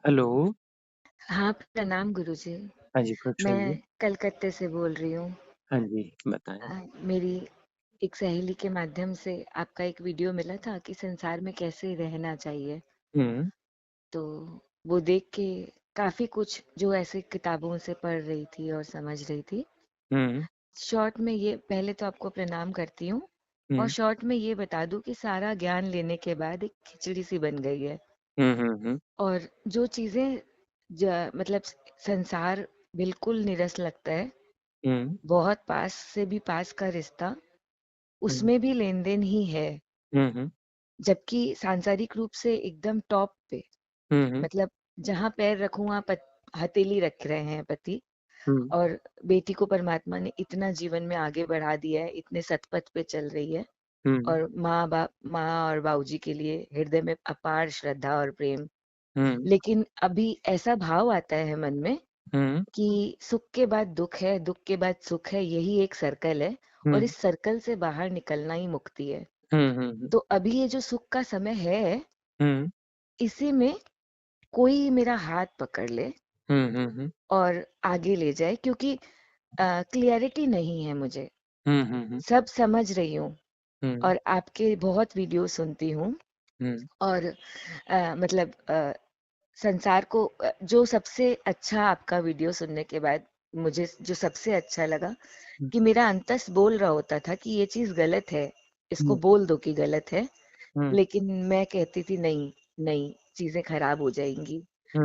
Hello. हाँ, प्रणाम गुरुजी। हाँ जी, खुश मैं होइए। कलकत्ते से बोल रही हूँ। हाँ जी, बताएँ। मेरी एक सहेली के माध्यम से आपका एक वीडियो मिला था कि संसार में कैसे रहना चाहिए। हुँ, तो वो देख के काफ़ी कुछ जो ऐसे किताबों से पढ़ रही थी और समझ रही थी। हुँ, शॉर्ट में ये पहले तो आपको प्रणाम करती हूँ और हुँ, शॉर्ट में ये बता दूँ कि सारा ज्ञान लेने के बाद एक खिचड़ी सी बन गई है। हुँ, हुँ, हुँ, और जो चीज़ें मतलब संसार बिल्कुल नीरस लगता है, हुँ, बहुत पास से भी पास का रिश्ता, हुँ, उसमें भी लेन-देन ही है। हुँ, हुँ, जबकि सांसारिक रूप से एकदम टॉप पे, हुँ, हुँ, मतलब जहाँ पैर रखूँ वहाँ हथेली रख रहे हैं पति। हुँ, और बेटी को परमात्मा ने इतना जीवन में आगे बढ़ा दिया है, इतने सतपथ पे चल रही है। हुँ, और माँ और बाबूजी के लिए हृदय में अपार श्रद्धा और प्रेम। हुँ, लेकिन अभी ऐसा भाव आता है मन में हुँ, कि सुख के बाद दुख है, दुख के बाद सुख है, यही एक सर्कल है हुँ, और इस सर्कल से बाहर निकलना ही मुक्ति है। हुँ, हुँ, हुँ, तो अभी ये जो सुख का समय है, हुँ, इसी में कोई मेरा हाथ पकड़ ले हुँ, हुँ, हुँ, और आगे ले जाए, क्योंकि क्लियरिटी नहीं है मुझे। हुँ, हुँ, हुँ, सब समझ रही हूँ हुँ, और आपके बहुत वीडियो सुनती हूँ। हुँ, और मतलब संसार को जो सबसे अच्छा आपका वीडियो सुनने के बाद मुझे जो सबसे अच्छा लगा कि मेरा अंतस बोल रहा होता था कि ये चीज गलत है, इसको हुँ, बोल दो कि गलत है। हुँ, लेकिन मैं कहती थी नहीं, नहीं, चीजें खराब हो जाएंगी,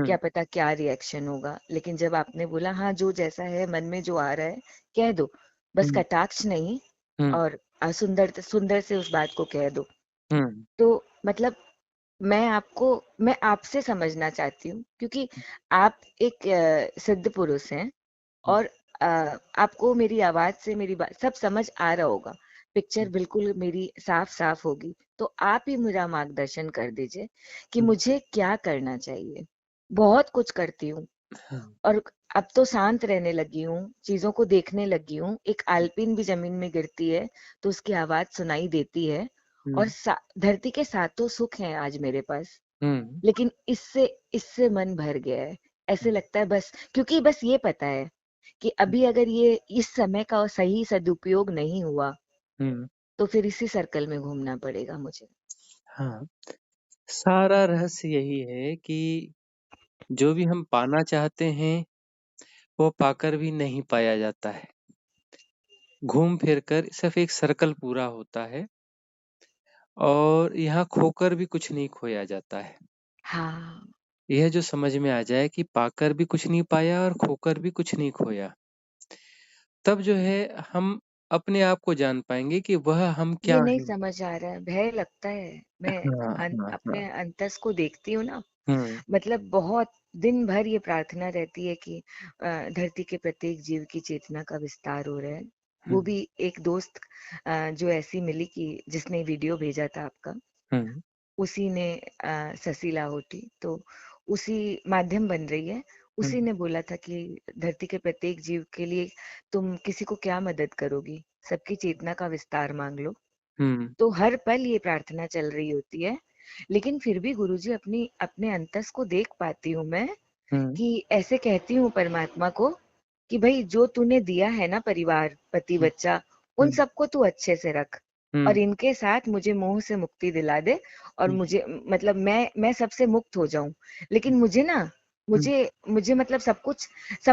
क्या हुँ, पता क्या रिएक्शन होगा। लेकिन जब आपने बोला हाँ, जो जैसा है मन में जो आ रहा है कह दो, बस हुँ, कटाक्ष नहीं, हुँ, और सुंदर सुंदर से उस बात को कह दो। हुँ, तो मतलब मैं आपसे समझना चाहती हूँ, क्योंकि आप एक सिद्ध पुरुष हैं हुँ, और अ, आपको मेरी आवाज से मेरी बात सब समझ आ रहा होगा। पिक्चर बिल्कुल मेरी साफ साफ होगी। तो आप ही मेरा मार्गदर्शन कर दीजिए कि हुँ, मुझे क्या करना चाहिए। बहुत कुछ करती हूँ हाँ, और अब तो शांत रहने लगी हूँ, चीजों को देखने लगी हूँ। एक आलपीन भी जमीन में गिरती है तो उसकी आवाज सुनाई देती है। और हुँ, धरती के सातों सुख हैं आज मेरे पास। हुँ, लेकिन इससे इससे मन भर गया है। ऐसे लगता है बस, क्योंकि बस ये पता है कि अभी अगर ये इस समय का सही सदुपयोग नहीं हुआ हुँ, तो फिर इसी सर्कल में घूमना पड़ेगा मुझे। हाँ। सारा रहस्य यही है कि जो भी हम पाना चाहते हैं, वो पाकर भी नहीं पाया जाता है। घूम फिर कर सिर्फ़ एक सर्कल पूरा होता है और यहाँ खोकर भी कुछ नहीं खोया जाता है। हाँ, यह जो समझ में आ जाए कि पाकर भी कुछ नहीं पाया और खोकर भी कुछ नहीं खोया, तब जो है हम अपने आप को जान पाएँगे कि वह हम क्या ये नहीं हैं। समझ आ रहा है, भय लगता है। मैं हाँ, हाँ, हाँ। अपने अंतस को देखती हूँ ना, हुँ, मतलब बहुत दिन भर ये प्रार्थना रहती है कि धरती के प्रत्येक जीव की चेतना का विस्तार हो रहा है। हुँ, वो भी एक दोस्त जो ऐसी मिली कि जिसने वीडियो भेजा था आपका, हुँ, उसी ने शशि लाहोटी, तो उसी माध्यम बन रही है। हुँ, उसी ने बोला था कि धरती के प्रत्येक जीव के लिए तुम किसी को क्या मदद करोगी, सबकी चेतना का विस्तार मांग लो। हुँ, तो हर पल ये प्रार्थना चल रही होती है। लेकिन फिर भी गुरुजी अपनी अपने अंतस को देख पाती हूँ मैं हुँ, कि ऐसे कहती हूँ परमात्मा को कि भाई जो तूने दिया है ना, परिवार, पति, हुँ, बच्चा, उन हुँ, सबको तू अच्छे से रख और हुँ, इनके साथ मुझे मोह से मुक्ति दिला दे। और हुँ, मुझे मतलब मैं सबसे मुक्त हो जाऊं। लेकिन मुझे ना, हुँ, मुझे मतलब सब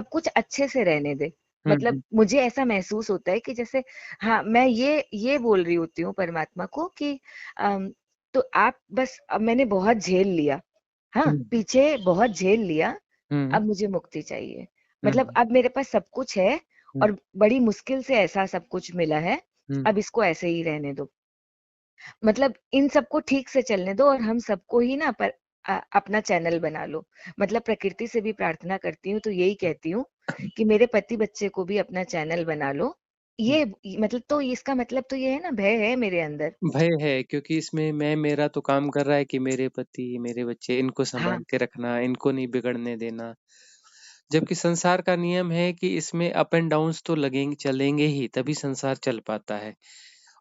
कुछ अच्छे से रहने दे। हुँ, मतलब हुँ, मुझे ऐसा महसूस होता है कि जैसे, हाँ, मैं ये बोल रही होती हूँ परमात्मा को कि अम, तो आप बस, अब मैंने बहुत झेल लिया, हाँ, हुँ, पीछे बहुत झेल लिया, हुँ, अब मुझे मुक्ति चाहिए। मतलब हुँ, अब मेरे पास सब कुछ है हुँ, और बड़ी मुश्किल से ऐसा सब कुछ मिला है, हुँ, अब इसको ऐसे ही रहने दो। मतलब इन सबको ठीक से चलने दो और हम सबको ही ना अपना चैनल बना लो। मतलब प्रकृति से भी प्रार्थना करती हूँ तो यही कहती हूँ कि मेरे पति बच्चे को भी अपना चैनल बना लो। हुँ। ये मतलब, तो इसका मतलब तो ये है ना, भय है मेरे अंदर। भय है क्योंकि इसमें मैं मेरा तो काम कर रहा है कि मेरे पति, मेरे बच्चे इनको हाँ, सँभाल के रखना, इनको नहीं बिगड़ने देना। जबकि संसार का नियम है कि इसमें अप एंड डाउन्स तो लगेंगे चलेंगे ही, तभी संसार चल पाता है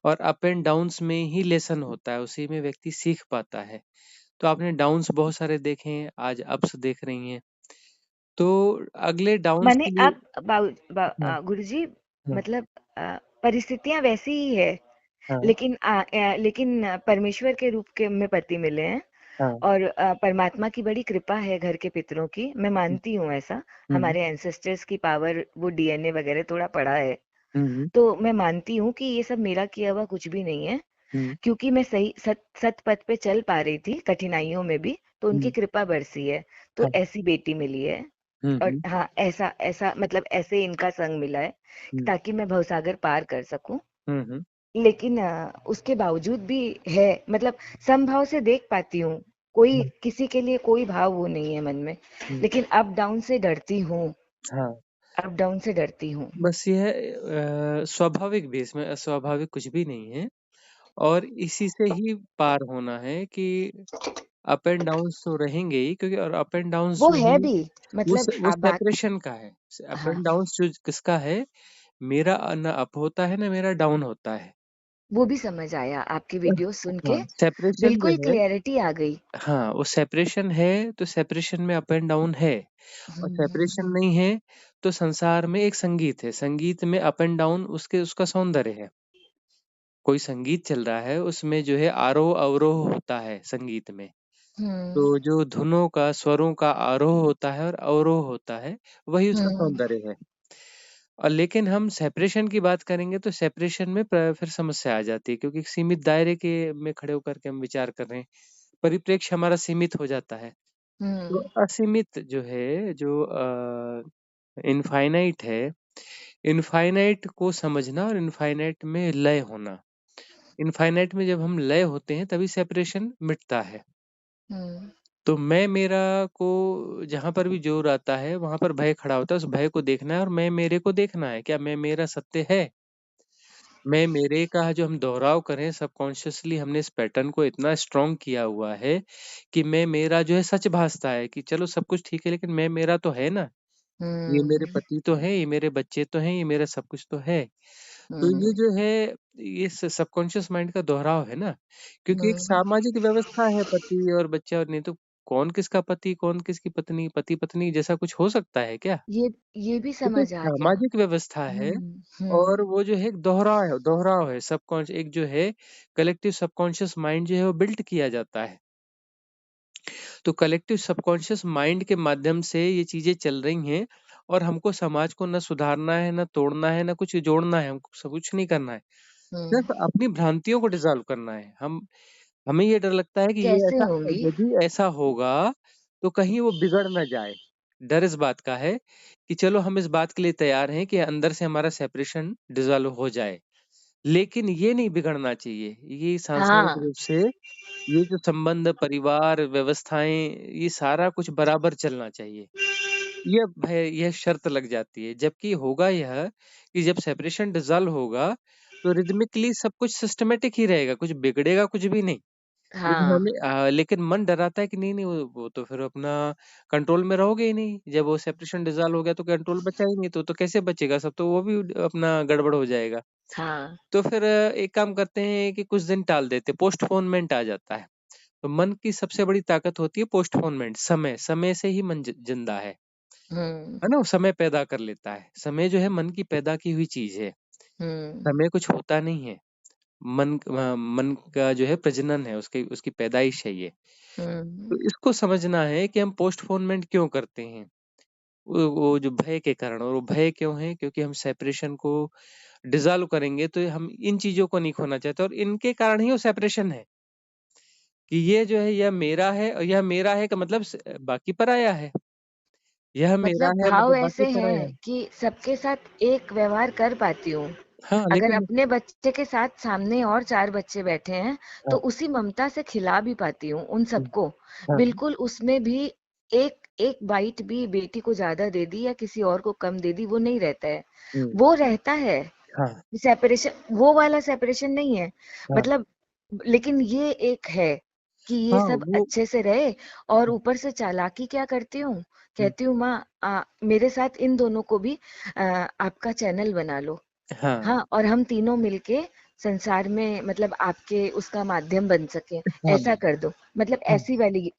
और अप एंड डाउन्स में ही लेसन होता है, उसी में व्यक्ति सीख पाता है। तो आपने डाउन्स बहुत सारे देखे हैं, आज अप्स देख रही हैं। तो अगले डाउन्स माने के लिए अब हाँ, गुरुजी, हाँ, मतलब परिस्थितियां वैसी ही है, हाँ, लेकिन परमेश्वर के रूप के में पति मिले हैं, हाँ, और परमात्मा की बड़ी कृपा है घर के पितरों की, मैं हुँ, मानती हूँ ऐसा। हुँ, हमारे एंसेस्टर्स की पावर, वो डीएनए वगैरह थोड़ा पड़ा है, हुँ, तो मैं मानती हूँ कि ये सब मेरा किया हुआ कुछ भी नहीं है, हुँ, क्योंकि मैं सही सत पथ पे चल पा रही थी कठिनाइयों में भी, तो उनकी हुँ, कृपा बरसी है, तो हाँ, ऐसी बेटी मिली है। हुँ, और हुँ, हाँ, ऐसा ऐसा मतलब ऐसे इनका संग मिला है हुँ, ताकि मैं भवसागर पार कर सकूं। हुँ, हुँ, लेकिन उसके बावजूद भी है, मतलब समभाव से देख पाती हूँ, कोई हुँ, किसी के लिए कोई भाव वो नहीं है मन में, हुँ, लेकिन अप डाउन से डरती हूँ, हाँ, अप डाउन से डरती हूँ। बस ये है स्वाभाविक भी, इसमें अस्वाभाविक कुछ भी नहीं है और इसी से ही पार होना है कि अप एंड डाउन्स तो रहेंगे ही क्योंकि और अप एंड डाउन्स वो जो है है भी, मतलब वो आप बात, सेपरेशन का है। अप हाँ, एंड डाउन्स जो किसका है, मेरा ना अप होता है ना मेरा डाउन होता है। वो भी समझ आया आपकी वीडियो सुन हाँ, के, सेपरेशन जो बिल्कुल है क्लियरिटी आ गई। हाँ, वो सेपरेशन है तो सेपरेशन में अप एंड डाउन है और हम्म, सेपरेशन नहीं है तो संसार में एक संगीत है। संगीत में अप एंड डाउन उसके उसका सौंदर्य है। कोई संगीत चल रहा है उसमें जो है आरोह-अवरोह होता है संगीत में। तो हम्म, जो धुनों का, स्वरों का आरोह होता है और अवरोह होता है, वही उसका हम्म, सौंदर्य है। और लेकिन हम सेपरेशन की बात करेंगे तो सेपरेशन में फिर समस्या आ जाती है क्योंकि एक सीमित दायरे के में खड़े होकर के हम विचार कर रहे हैं। परिप्रेक्ष्य हमारा सीमित हो जाता है। तो हम्म, असीमित जो है, जो इनफ़ाइनाइट है, इनफ़ाइनाइट को समझना और इनफ़ाइनाइट में लय होना। इनफ़ाइनाइट में जब हम लय होते हैं तभी सेपरेशन मिटता है। हम्म, तो मैं मेरा को जहाँ पर भी ज़ोर आता है, वहाँ पर भय खड़ा होता है, उस भय को देखना है और मैं मेरे को देखना है। क्या मैं मेरा सत्य है? मैं मेरे का जो हम दोहराव करें सबकॉन्शियसली हमने इस पैटर्न को इतना स्ट्रॉन्ग किया हुआ है कि मैं मेरा जो है सच भासता है कि चलो सब कुछ ठीक है लेकिन मैं मेरा तो है ना। ये मेरे हम्म, पति तो हैं, ये मेरे बच्चे तो हैं, ये मेरा सब कुछ तो है। तो ये हम्म, जो है ये सबकॉन्शियस माइंड का दोहराव है ना, क्योंकि एक हम्म, सामाजिक व्यवस्था है पति और बच्चा और नहीं तो कौन किसका पति, कौन किसकी पत्नी, पति-पत्नी जैसा कुछ हो सकता है क्या? ये भी ये तो समझ एक आ गया। सामाजिक व्यवस्था है और हम्म, वो जो है एक दोहराव है एक जो है कलेक्टिव सबकॉन्शियस माइंड जो है वो बिल्ट किया जाता है। तो कलेक्टिव सबकॉन्शियस माइंड के माध्यम से ये चीज़ें चल रही हैं और हमको समाज को ना सुधारना है, ना तोड़ना है, ना कुछ जोड़ना है, हमको सब कुछ नहीं करना है। हम्म, सिर्फ अपनी भ्रांतियों को डिसॉल्व करना है। हमें ये डर लगता है कि ये कैसे ऐसा होंगी? यदि ऐसा होगा तो कहीं वो बिगड़ ना जाए। डर इस बात का है कि चलो हम इस बात के लिए तैयार हैं कि अंदर से हमारा सेपरेशन डिसॉल्व हो जाए। लेकिन ये नहीं बिगड़ना चाहिए। ये सांसारिक हाँ, रूप से ये जो संबंध, परिवार, व्यवस्थाएँ ये सारा कुछ बराबर चलना चाहिए। यह शर्त लग जाती है। जबकि होगा यह कि जब सेपरेशन डिसॉल्व होगा तो रिदमिकली सब कुछ सिस्टमैटिक ही रहेगा, कुछ बिगड़ेगा कुछ भी नहीं। हाँ, लेकिन मन डराता है कि नहीं, नहीं वो तो फिर अपना कंट्रोल में रहोगे ही नहीं। जब वो सेपरेशन डिसॉल्व हो गया तो कंट्रोल बचा ही नहीं तो कैसे बचेगा? सब तो वो भी अपना गड़बड़ हो जाएगा। हाँ, तो फिर एक काम करते हैं कि कुछ दिन टाल देते हैं, पोस्टपोनमेंट आ जाता है। तो मन की सबसे बड़ी ताकत होती है पोस्टपोनमेंट, समय से ही मन जिंदा हम्म, है ना? वो समय पैदा कर लेता है। समय जो है मन की पैदा की हुई चीज़ है। हम्म, समय कुछ होता नहीं है। मन का जो है प्रजनन है, उसकी उसकी पैदाइश है ये। तो हम्म, इसको समझना है कि हम पोस्टपोनमेंट क्यों करते हैं? वो जो भय के कारण और वो भय क्यों है? क्योंकि हम सेपरेशन को डिसॉल्व करेंगे तो हम इन चीज़ों को नहीं खोना चाहते और इनके कारण ही वो सेपरेशन है, कि ये जो है यह मेरा है और यह मेरा है का मतलब बाकी पराया है। यह मेरा मतलब है भाव मतलब बाकी ऐसे पराया हैं है। कि सबके साथ एक व्यवहार कर पाती हूँ। हाँ, अगर लेकिन अपने बच्चे के साथ सामने और 4 बच्चे बैठे हैं, तो हाँ, उसी ममता से खिला भी पाती हूँ उन हुँ, सबको। हाँ, बिल्कुल उसमें भी एक एक बाइट भी बेटी को ज़्यादा दे दी या किसी और को कम दे दी, वो नहीं रहता है। हुँ, वो रहता है, हाँ, सेपरेशन वो वाला सेपरेशन नहीं है। हाँ, मतलब लेकिन ये एक है कि ये हाँ, सब वो अच्छे से रहे, और ऊपर से चालाकी क्या करती हूँ, हुँ, कहती हूँ माँ, मेरे साथ इन दोनों को भी आपका चैनल बना लो। हाँ, हाँ, और हम तीनों मिलके संसार में मतलब आपके उसका माध्यम बन सके, हाँ, ऐसा कर दो। मतलब हाँ,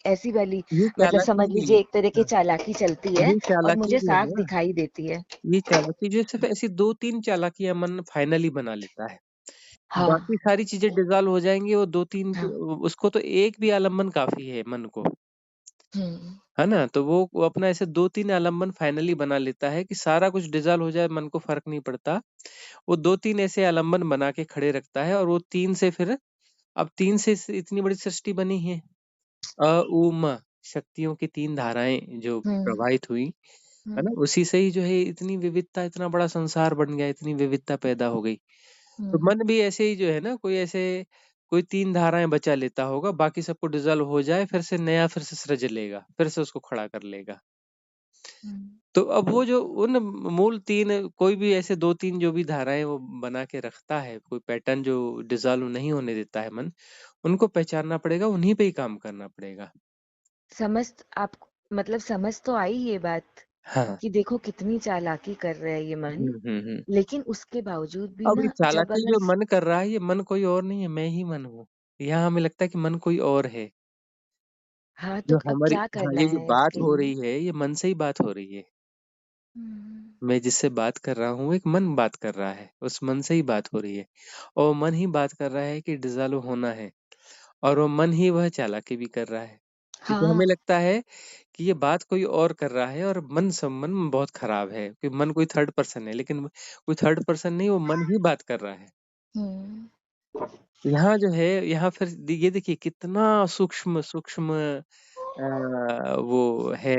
ऐसी वाली ये मतलब चालाकी समझ लीजिए एक तरह की हाँ, चालाकी चलती है ये और चालाकी मुझे जो है साफ ना, दिखाई देती है। ये चालाकी जो सिर्फ़ ऐसी 2-3 चालाकियाँ मन फाइनली बना लेता है। हाँ, बाकी सारी चीज़ें डिसॉल्व हो जाएँगी, वो 2-3 हाँ। उसको तो एक भी आलम्बन काफ़ी है मन को, हुँ, है ना? तो वो अपना ऐसे 2-3 आलम्बन फाइनली बना लेता है कि सारा कुछ डिसॉल्व हो जाए, मन को फ़र्क नहीं पड़ता। वो 2-3 ऐसे आलम्बन बना के खड़े रखता है और वो 3 से फिर अब 3 से इतनी बड़ी सृष्टि बनी है। अ, उ, म शक्तियों की 3 धाराएँ जो हुँ, प्रवाहित हुई, है ना? हुँ, उसी से ही जो है इतनी विविधता, इतना बड़ा संसार बन गया, इतनी विविधता पैदा हो गई। तो हुँ, मन भी ऐसे ही जो है ना, कोई 3 धाराएँ बचा लेता होगा, बाकी सबको डिसॉल्व हो जाए, फिर से सृज लेगा, फिर से उसको खड़ा कर लेगा। हुँ। तो अब वो जो उन मूल 3 कोई भी ऐसे 2-3 जो भी धाराएँ वो बना के रखता है, कोई पैटर्न जो डिसॉल्व नहीं होने देता है मन, उनको पहचानना पड़ेगा, उन्हीं पे ही काम करना पड़ेगा। समझ आप मतलब समझ तो आई ये बात हाँ। कि देखो कितनी चालाकी कर रहा है ये मन, हुँ, हुँ, हुँ। लेकिन उसके बावजूद भी अब ये ना जब चालाकी अगर जो मन कर रहा है, ये मन कोई और नहीं है, मैं ही मन हूँ। यहाँ हमें लगता है कि मन कोई और है। हाँ, तो जो अब हमारी क्या हाँ, करना ये जो है बात इसके हो लिए? रही है, ये मन से ही बात हो रही है। हुँ, मैं जिससे बात कर रहा हूँ, एक मन बात कर रहा है, उस मन से ही बात हो रही है। और मन ही बात कर रहा है कि डिसॉल्व होना है और वो मन ही वह चालाकी भी कर रहा है। क्योंकि हमें हाँ, लगता है कि ये बात कोई और कर रहा है और मन बहुत खराब है, कि मन कोई थर्ड पर्सन है, लेकिन कोई थर्ड पर्सन नहीं, वो मन ही बात कर रहा है। हुँ, यहाँ जो है, यहाँ फिर ये देखिए कितना सूक्ष्म वो है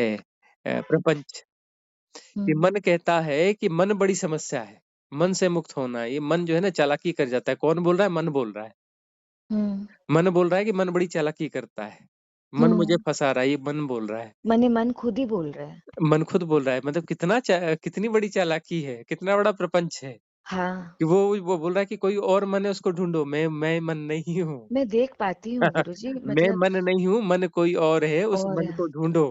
प्रपंच कि हुँ, मन कहता है कि मन बड़ी समस्या है, मन से मुक्त होना है। ये मन जो है ना चालाकी कर जाता है। कौन बोल रहा है? मन बोल रहा है। हुँ, मन बोल रहा है कि मन बड़ी चालाकी करता है। मन मुझे हुँ। फँसा रहा है, ये मन बोल रहा है। मने मन खुद ही बोल रहा है। मन खुद बोल रहा है मतलब कितनी बड़ी चालाकी है, कितना बड़ा प्रपंच है हाँ, कि वो बोल रहा है कि कोई और मन है उसको ढूँढो, मैं मन नहीं हूँ। मैं देख पाती हूँ गुरुजी मैं मतलब मन नहीं हूँ, मन कोई और है, उस और मन को ढूँढो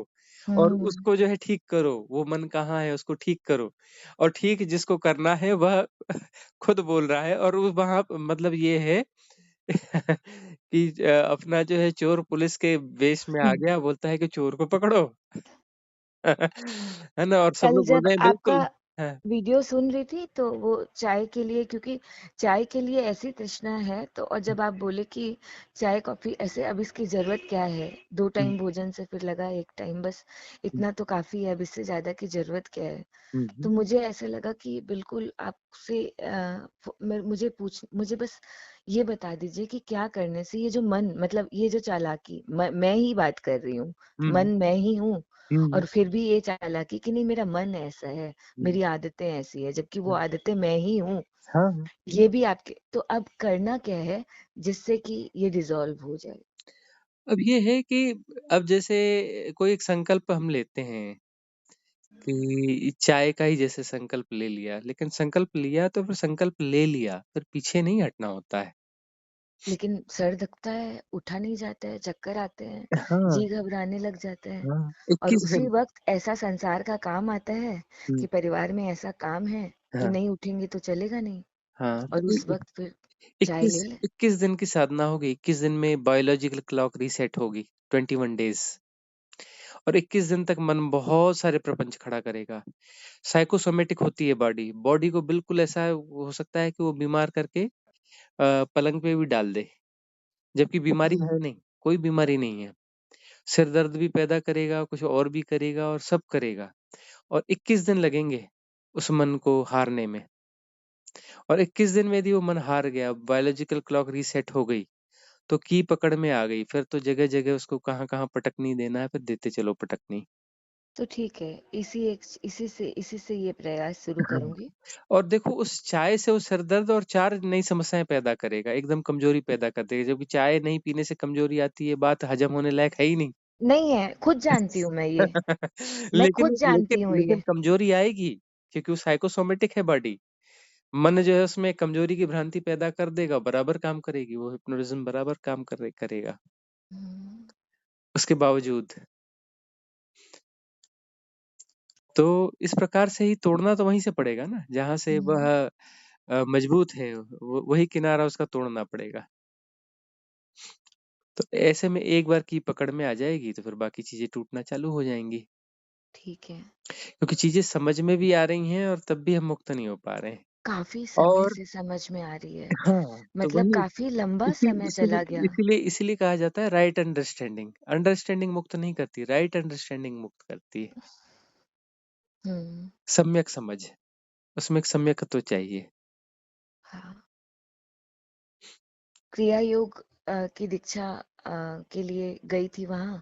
और हुँ, उसको जो है ठीक करो। वो मन कहाँ है उसको ठीक करो और ठीक जिसको करना है वह खुद बोल रहा है और उस वहाँ मतलब ये है कि अपना जो है चोर पुलिस के वेश में आ हुँ। गया, बोलता है कि चोर को पकड़ो। है ना? और सब कल लोग बोल जब रहे हैं आपका बिल्कुल। हाँ। वीडियो सुन रही थी तो वो चाय के लिए क्योंकि चाय के लिए ऐसी तृष्णा है तो और जब आप बोले कि चाय कॉफी ऐसे अब इसकी जरूरत क्या है 2 हुँ, टाइम भोजन से फिर लगा 1 टाइम बस हुँ, इतना तो काफी है अब इससे ज्यादा की जरूरत क्या है हुँ, तो हुँ, मुझे ऐसा लगा कि बिल्कुल आपसे मुझे बस ये बता दीजिए कि क्या करने से ये जो मन मतलब ये जो चालाकी मैं ही बात कर रही हूँ हुँ, मन मैं ही हूँ हुँ, हुँ, और फिर भी ये चालाकी कि नहीं मेरा मन ऐसा है हुँ, मेरी आदतें ऐसी है जबकि वो हुँ। आदतें मैं ही हूँ हाँ, हाँ। ये भी आपके तो अब करना क्या है जिससे कि ये डिसॉल्व हो जाए अब ये है कि अब जैसे कोई एक संकल्प हम लेते हैं कि चाय का ही जैसे संकल्प ले लिया, लेकिन संकल्प लिया तो फिर संकल्प ले लिया, फिर पीछे नहीं हटना होता है। लेकिन सर धकता है, उठा नहीं जाता है, चक्कर आते हैं, हाँ, जी घबराने लग जाता है हाँ, और 21 उसी दिन वक़्त ऐसा संसार का काम आता है हुँ, कि परिवार में ऐसा काम है कि हाँ, नहीं उठेंगे तो चलेगा नहीं हाँ, और तो उस वक़्त फिर चाय ले 21 लें। 21 दिन की साधना होगी, 21 दिन में बायोलॉजिकल क्लॉक रीसेट होगी, 21 डेज़ और 21 दिन तक मन बहुत सारे प्रपंच खड़ा करेगा। साइकोसोमैटिक होती है बॉडी, बॉडी को बिल्कुल ऐसा हो सकता है कि वो बीमार करके पलंग पे भी डाल दे, जबकि बीमारी हुँ, है नहीं, कोई बीमारी नहीं है। सिर दर्द भी पैदा करेगा, कुछ और भी करेगा और सब करेगा और 21 दिन लगेंगे उस मन को हारने में और 21 दिन में यदि वो मन हार गया, बायोलॉजिकल क्लॉक रीसेट हो गई, तो की पकड़ में आ गई, फिर तो जगह-जगह उसको कहाँ-कहाँ पटकनी देना है, फिर देते चलो पटकनी। तो ठीक है, इसी से ये प्रयास शुरू हाँ। करूँगी। और देखो उस चाय से वो सिर दर्द और 4 नई समस्याएँ पैदा करेगा, एकदम कमज़ोरी पैदा कर देगा, जबकि चाय नहीं पीने से कमज़ोरी आती है, बात हज़म होने लायक है ही नहीं। नहीं है, खुद जानती हूँ मैं ये, मैं लेकिन खुद लेकिन जानती हूँ लेकिन ये। कमज़ोरी आएगी, क्योंकि वो साइकोसोमैटिक है बॉडी। मन जो है उसमें कमज़ोरी की भ्रांति पैदा कर देगा, बराबर काम करेगी, वो हिप्नोटिज़्म बराबर काम करेगा, हुँ, उसके बावजूद। तो इस प्रकार से ही तोड़ना तो वहीं से पड़ेगा ना, जहाँ से हुँ, वह मजबूत है, वही किनारा उसका तोड़ना पड़ेगा। तो ऐसे में एक बार की पकड़ में आ जाएगी तो फिर बाकी चीजें टूटना चालू हो जाएंगी, ठीक है। क्योंकि चीजें समझ में भी आ रही हैं और तब भी हम मुक्त नहीं हो पा रहे हैं। काफ़ी समय और से समझ में आ रही है। हाँ, तो मतलब वही काफ़ी लंबा इसी समय चला इसीलिए गया। इसीलिए इसीलिए कहा जाता है राइट अंडरस्टैंडिंग। अंडरस्टैंडिंग मुक्त नहीं करती, राइट अंडरस्टैंडिंग मुक्त करती है। हुँ, सम्यक समझ, उसमें एक सम्यकत्व चाहिए। हाँ। क्रिया योग की दीक्षा के लिए गई थी वहाँ।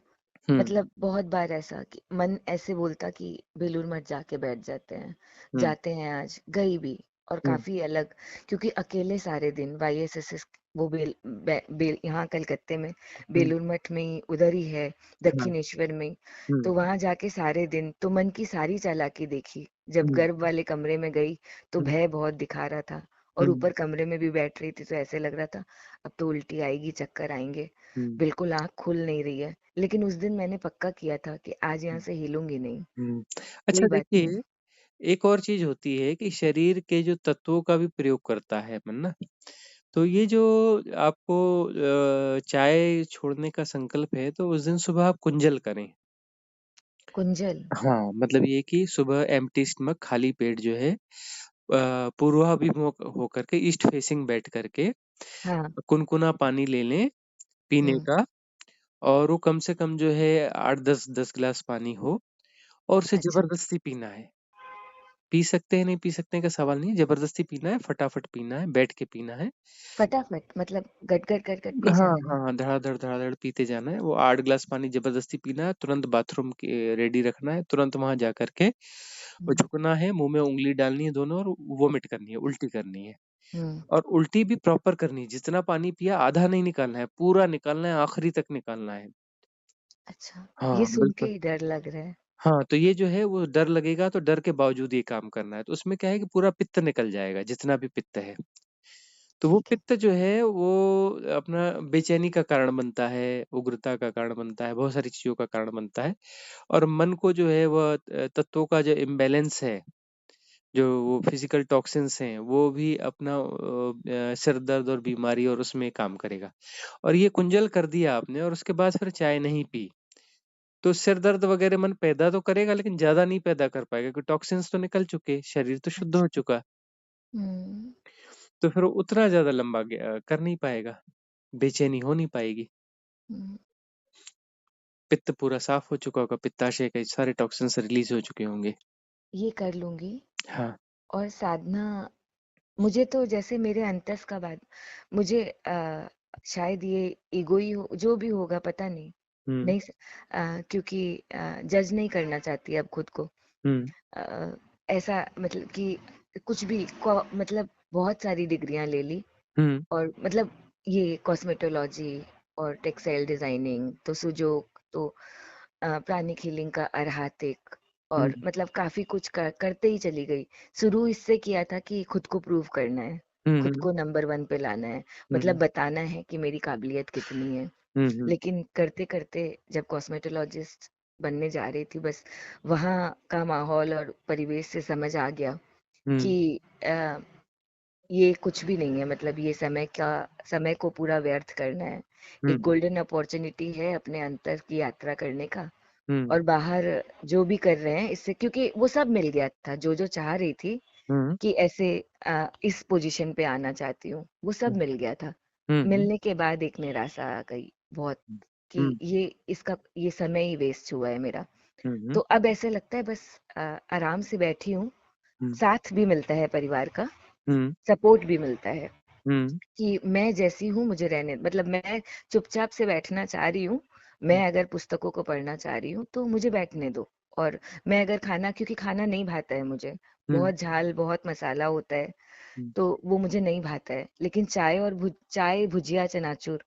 हम्म। मतलब बहुत बार ऐसा कि मन ऐसे बोलता कि बेलूर मठ जाके बैठ हम्म। जाते हैं आज, गई भी। और हम्म। काफी अलग, क्योंकि अकेले सारे दिन वाईएसएस वो यहाँ कलकत्ते में हम्म। बेलूर मठ में ही, उधर ही है हाँ। दक्षिणेश्वर में। हम्म। तो वहां जाके सारे दिन तो मन की सारी चालाकी देखी। जब हम्म। गर्भ वाले कमरे में गई तो हम्म। भय बहुत दिखा रहा था। और हम्म। ऊपर कमरे में भी बैठ रही थी तो ऐसे लग रहा था अब तो उल्टी आएगी, चक्कर आएंगे। हम्म। बिल्कुल आँख खुल नहीं रही है। लेकिन उस दिन मैंने पक्का किया था कि आज यहाँ हम्म। से हिलूंगी नहीं। हम्म। कोई अच्छा बात नहीं। देखिए, एक और चीज होती है कि शरीर के जो तत्वों का भी प्रयोग करता है मन ना। तो ये जो आपको चाय छोड़ने का संकल्प है तो उस दिन सुबह आप कुंजल करें। कुंजल। हाँ, मतलब ये कि सुबह एम्प्टी स्टमक, खाली पेट जो है, पूर्वाभिमुख होकर के, ईस्ट फेसिंग बैठ करके हाँ। कुनकुना पानी ले लें पीने हम्म। का। और वो कम से कम जो है 8-10 गिलास पानी हो, और उसे अच्छा। जबरदस्ती पीना है। पी सकते हैं नहीं पी सकते हैं का सवाल नहीं है, जबरदस्ती पीना है, फटाफट पीना है, बैठ के पीना है। फटाफट मतलब गट गट गट गट पी हाँ, जाना है। हाँ, हाँ, धड़ाधड़ पीते जाना है। वो 8 गिलास पानी जबरदस्ती पीना है, तुरंत बाथरूम के रेडी रखना है, तुरंत वहां जा करके वो हम्म। झुकना है, मुंह में उंगली डालनी है दोनों, और वोमिट करनी है, उल्टी करनी है। हम्म। और उल्टी भी प्रॉपर करनी है, जितना पानी पिया आधा नहीं निकालना है, पूरा निकालना है, आखिरी तक निकालना है। अच्छा। ये हाँ, सुन के बिल्कुल। ही डर लग रहा है। हाँ, तो ये जो है वो डर लगेगा, तो डर के बावजूद ये काम करना है। तो उसमें क्या है कि पूरा पित्त निकल जाएगा, जितना भी पित्त है। तो वो ठीक है। पित्त जो है वो अपना बेचैनी का कारण बनता है, उग्रता का कारण बनता है, बहुत सारी चीज़ों का कारण बनता है। और मन को जो है वह तत्वों का जो इम्बैलेंस है, जो वो फिजिकल टॉक्सिन्स हैं, वो भी अपना सिर दर्द और बीमारी और उसमें काम करेगा। और ये कुंजल कर दिया आपने और उसके बाद फिर चाय नहीं पी, तो सिर दर्द वगैरह मन पैदा तो करेगा लेकिन ज्यादा नहीं पैदा कर पाएगा, क्योंकि टॉक्सिन्स तो निकल चुके, शरीर तो शुद्ध हो अच्छा। चुका। हम्म। तो फिर वो उतना ज्यादा लंबा कर नहीं पाएगा, बेचैनी हो नहीं पाएगी। हम्म। पित्त पूरा साफ हो चुका होगा, पित्ताशय के सारे टॉक्सिन्स रिलीज हो चुके होंगे। ये कर लूंगी। हाँ। और साधना, मुझे तो जैसे मेरे अंतस का बात, मुझे शायद ये ईगो ही हो, जो भी होगा पता नहीं। हम्म। नहीं क्योंकि जज नहीं करना चाहती अब खुद को। हम्म। अ, ऐसा मतलब कि कुछ भी मतलब बहुत सारी डिग्रियां ले ली। हम्म। और मतलब ये कॉस्मेटोलॉजी और टेक्सटाइल डिजाइनिंग तो सुजोक तो प्राणिक हीलिंग का अर्हातिक। और हम्म। मतलब काफी कुछ करते ही चली गई। शुरू इससे किया था कि खुद को प्रूव करना है, खुद हम्म। को नंबर वन पे लाना है, मतलब हम्म। बताना है कि मेरी काबिलियत कितनी है। हम्म। लेकिन करते करते जब कॉस्मेटोलॉजिस्ट बनने जा रही थी, बस वहाँ का माहौल और परिवेश से समझ आ गया हम्म। कि अ, ये कुछ भी नहीं है। मतलब ये समय को पूरा व्यर्थ करना है। एक हम्म। गोल्डन अपॉर्चुनिटी है अपने अंतर की यात्रा करने का। हम्म। और बाहर जो भी कर रहे हैं इससे, क्योंकि वो सब मिल गया था जो जो चाह रही थी हम्म। कि ऐसे इस पोजीशन पे आना चाहती हूँ, वो सब हम्म। मिल गया था। हम्म। मिलने के बाद एक निराशा आ गई बहुत कि हम्म। ये समय ही वेस्ट हुआ है मेरा। हम्म। तो अब ऐसे लगता है बस आराम से बैठी हूँ। हम्म। साथ भी मिलता है परिवार का, हम्म। सपोर्ट भी मिलता है हम्म। कि मैं जैसी हूँ मुझे रहने, मतलब मैं चुपचाप से बैठना चाह रही हूँ। मैं अगर पुस्तकों को पढ़ना चाह रही हूँ तो मुझे बैठने दो। और मैं अगर खाना, क्योंकि खाना नहीं भाता है मुझे, हम्म। बहुत झाल बहुत मसाला होता है, हम्म। तो वो मुझे नहीं भाता है। लेकिन चाय भुजिया चनाचूर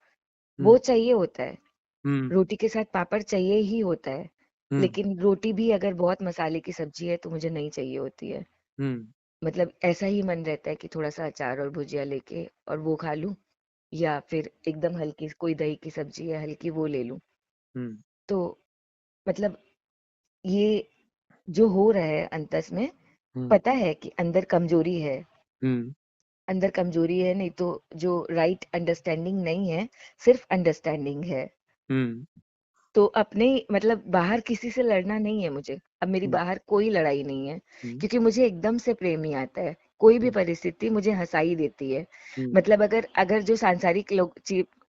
वो हम्म। चाहिए होता है। हम्म। रोटी के साथ पापड़ चाहिए ही होता है। हम्म। लेकिन रोटी भी अगर बहुत मसाले की सब्जी है तो मुझे नहीं चाहिए होती है। हम्म। मतलब ऐसा ही मन रहता है कि थोड़ा सा अचार और भुजिया लेके और वो खा लूं, या फिर एकदम हल्की कोई दही की सब्जी है हल्की वो ले लूं। हम्म। तो मतलब ये जो हो रहा है अंतस में, हम्म। पता है कि अंदर कमजोरी है। हम्म। अंदर कमजोरी है, नहीं तो जो राइट अंडरस्टैंडिंग नहीं है, सिर्फ अंडरस्टैंडिंग है। हम्म तो अपने मतलब बाहर किसी से लड़ना नहीं है मुझे, अब मेरी हम्म बाहर कोई लड़ाई नहीं है, हम्म क्योंकि मुझे एकदम से प्रेम ही आता है। कोई भी हम्म परिस्थिति मुझे हंसाई देती है। हम्म मतलब अगर अगर जो सांसारिक लोग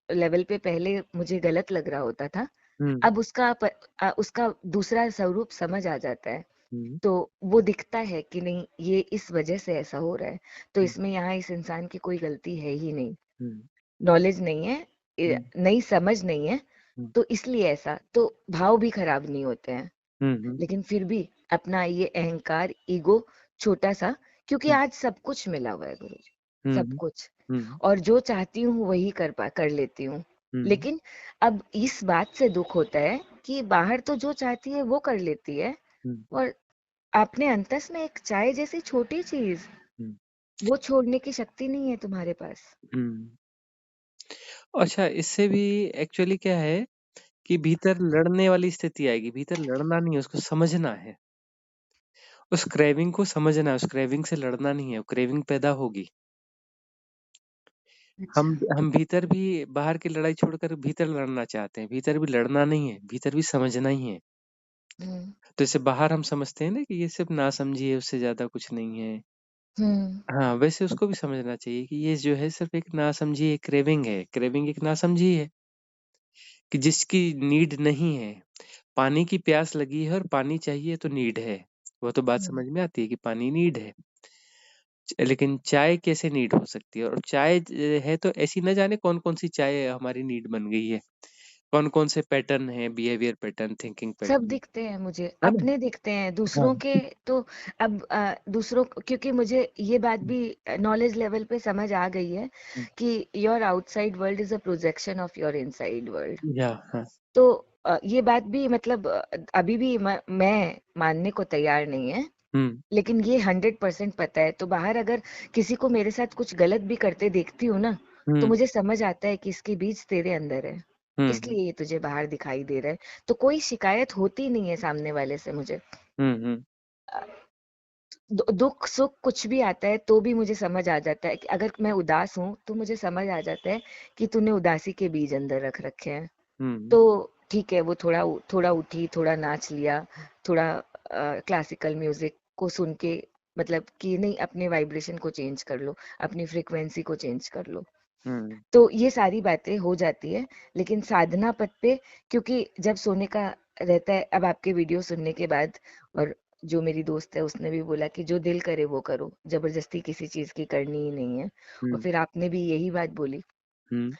लेवल पे पहले मुझे गलत लग रहा होता था, हम्म अब उसका दूसरा स्वरूप समझ आ जाता है। हम्म तो वो दिखता है कि नहीं, ये इस वजह से ऐसा हो रहा है, तो हम्म इसमें यहाँ इस इंसान की कोई गलती है ही नहीं। हम्म नॉलेज नहीं है, हम्म नई समझ नहीं है, हम्म तो इसलिए ऐसा तो भाव भी खराब नहीं होते हैं। हम्म लेकिन फिर भी अपना ये अहंकार, ईगो, छोटा सा, क्योंकि हम्म आज सब कुछ मिला हुआ है गुरु जी, सब हम्म कुछ। हम्म और जो चाहती हूँ वही कर लेती हूँ। हम्म लेकिन अब इस बात से दुख होता है कि बाहर तो जो चाहती है वो कर लेती है, हम्म और अपने अंतस में एक चाय जैसी छोटी चीज, हम्म वो छोड़ने की शक्ति नहीं है तुम्हारे पास। हम्म। अच्छा, इससे भी एक्चुअली क्या है कि भीतर लड़ने वाली स्थिति आएगी। भीतर लड़ना नहीं है, उसको समझना है। उस क्रेविंग को समझना है, उस क्रेविंग से लड़ना नहीं है। वो क्रेविंग पैदा होगी। हम अच्छा। हम भीतर भी बाहर की लड़ाई छोड़कर भीतर लड़ना चाहते हैं। भीतर भी लड़ना नहीं है, भीतर भी समझना ही है। हम्म तो जैसे बाहर हम समझते हैं ना कि ये सिर्फ नासमझी है, उससे ज्यादा कुछ नहीं है। हम्म हाँ, वैसे उसको भी समझना चाहिए कि ये जो है सिर्फ एक नासमझी, एक क्रेविंग है। क्रेविंग एक नासमझी है कि जिसकी नीड नहीं है। पानी की प्यास लगी है और पानी चाहिए तो नीड है। वो तो बात हम्म समझ में आती है कि पानी नीड है। लेकिन चाय कैसे नीड हो सकती है? और चाय है तो ऐसी न जाने कौन कौन सी चाय हमारी नीड बन गई है। कौन कौन से पैटर्न है, बिहेवियर पैटर्न, थिंकिंग सब पैटर्न, दिखते हैं मुझे, है ना? अपने दिखते हैं, हाँ। दूसरों के तो अब क्योंकि मुझे ये बात भी नॉलेज लेवल पे समझ आ गई है कि your outside world is a projection of your inside world. या हाँ। तो ये बात भी मतलब अभी भी मैं मानने को तैयार नहीं है, हम्म लेकिन ये 100% पता है। तो बाहर अगर किसी को मेरे साथ कुछ गलत भी करते देखती हूँ ना, तो हम्म मुझे समझ आता है कि इसके बीज तेरे अंदर है, हम्म इसलिए ये तुझे बाहर दिखाई दे रहा है। तो कोई शिकायत होती नहीं है सामने वाले से मुझे। हम्म अ, दुख सुख कुछ भी आता है तो भी मुझे समझ आ जाता है कि अगर मैं उदास हूँ तो मुझे समझ आ जाता है कि तूने उदासी के बीज अंदर रख रखे हैं। हम्म तो ठीक है, वो थोड़ा थोड़ा उठी, थोड़ा नाच लिया, थोड़ा क्लासिकल म्यूजिक को सुन के, मतलब कि नहीं, अपने वाइब्रेशन को चेंज कर लो, अपनी फ्रिक्वेंसी को चेंज कर लो। हम्म तो ये सारी बातें हो जाती है। लेकिन साधना पथ पे, क्योंकि जब सोने का रहता है, अब आपके वीडियो सुनने के बाद, और जो मेरी दोस्त है उसने भी बोला कि जो दिल करे वो करो, जबरदस्ती किसी चीज की करनी ही नहीं है। और हम्म फिर आपने भी यही बात बोली। हम्म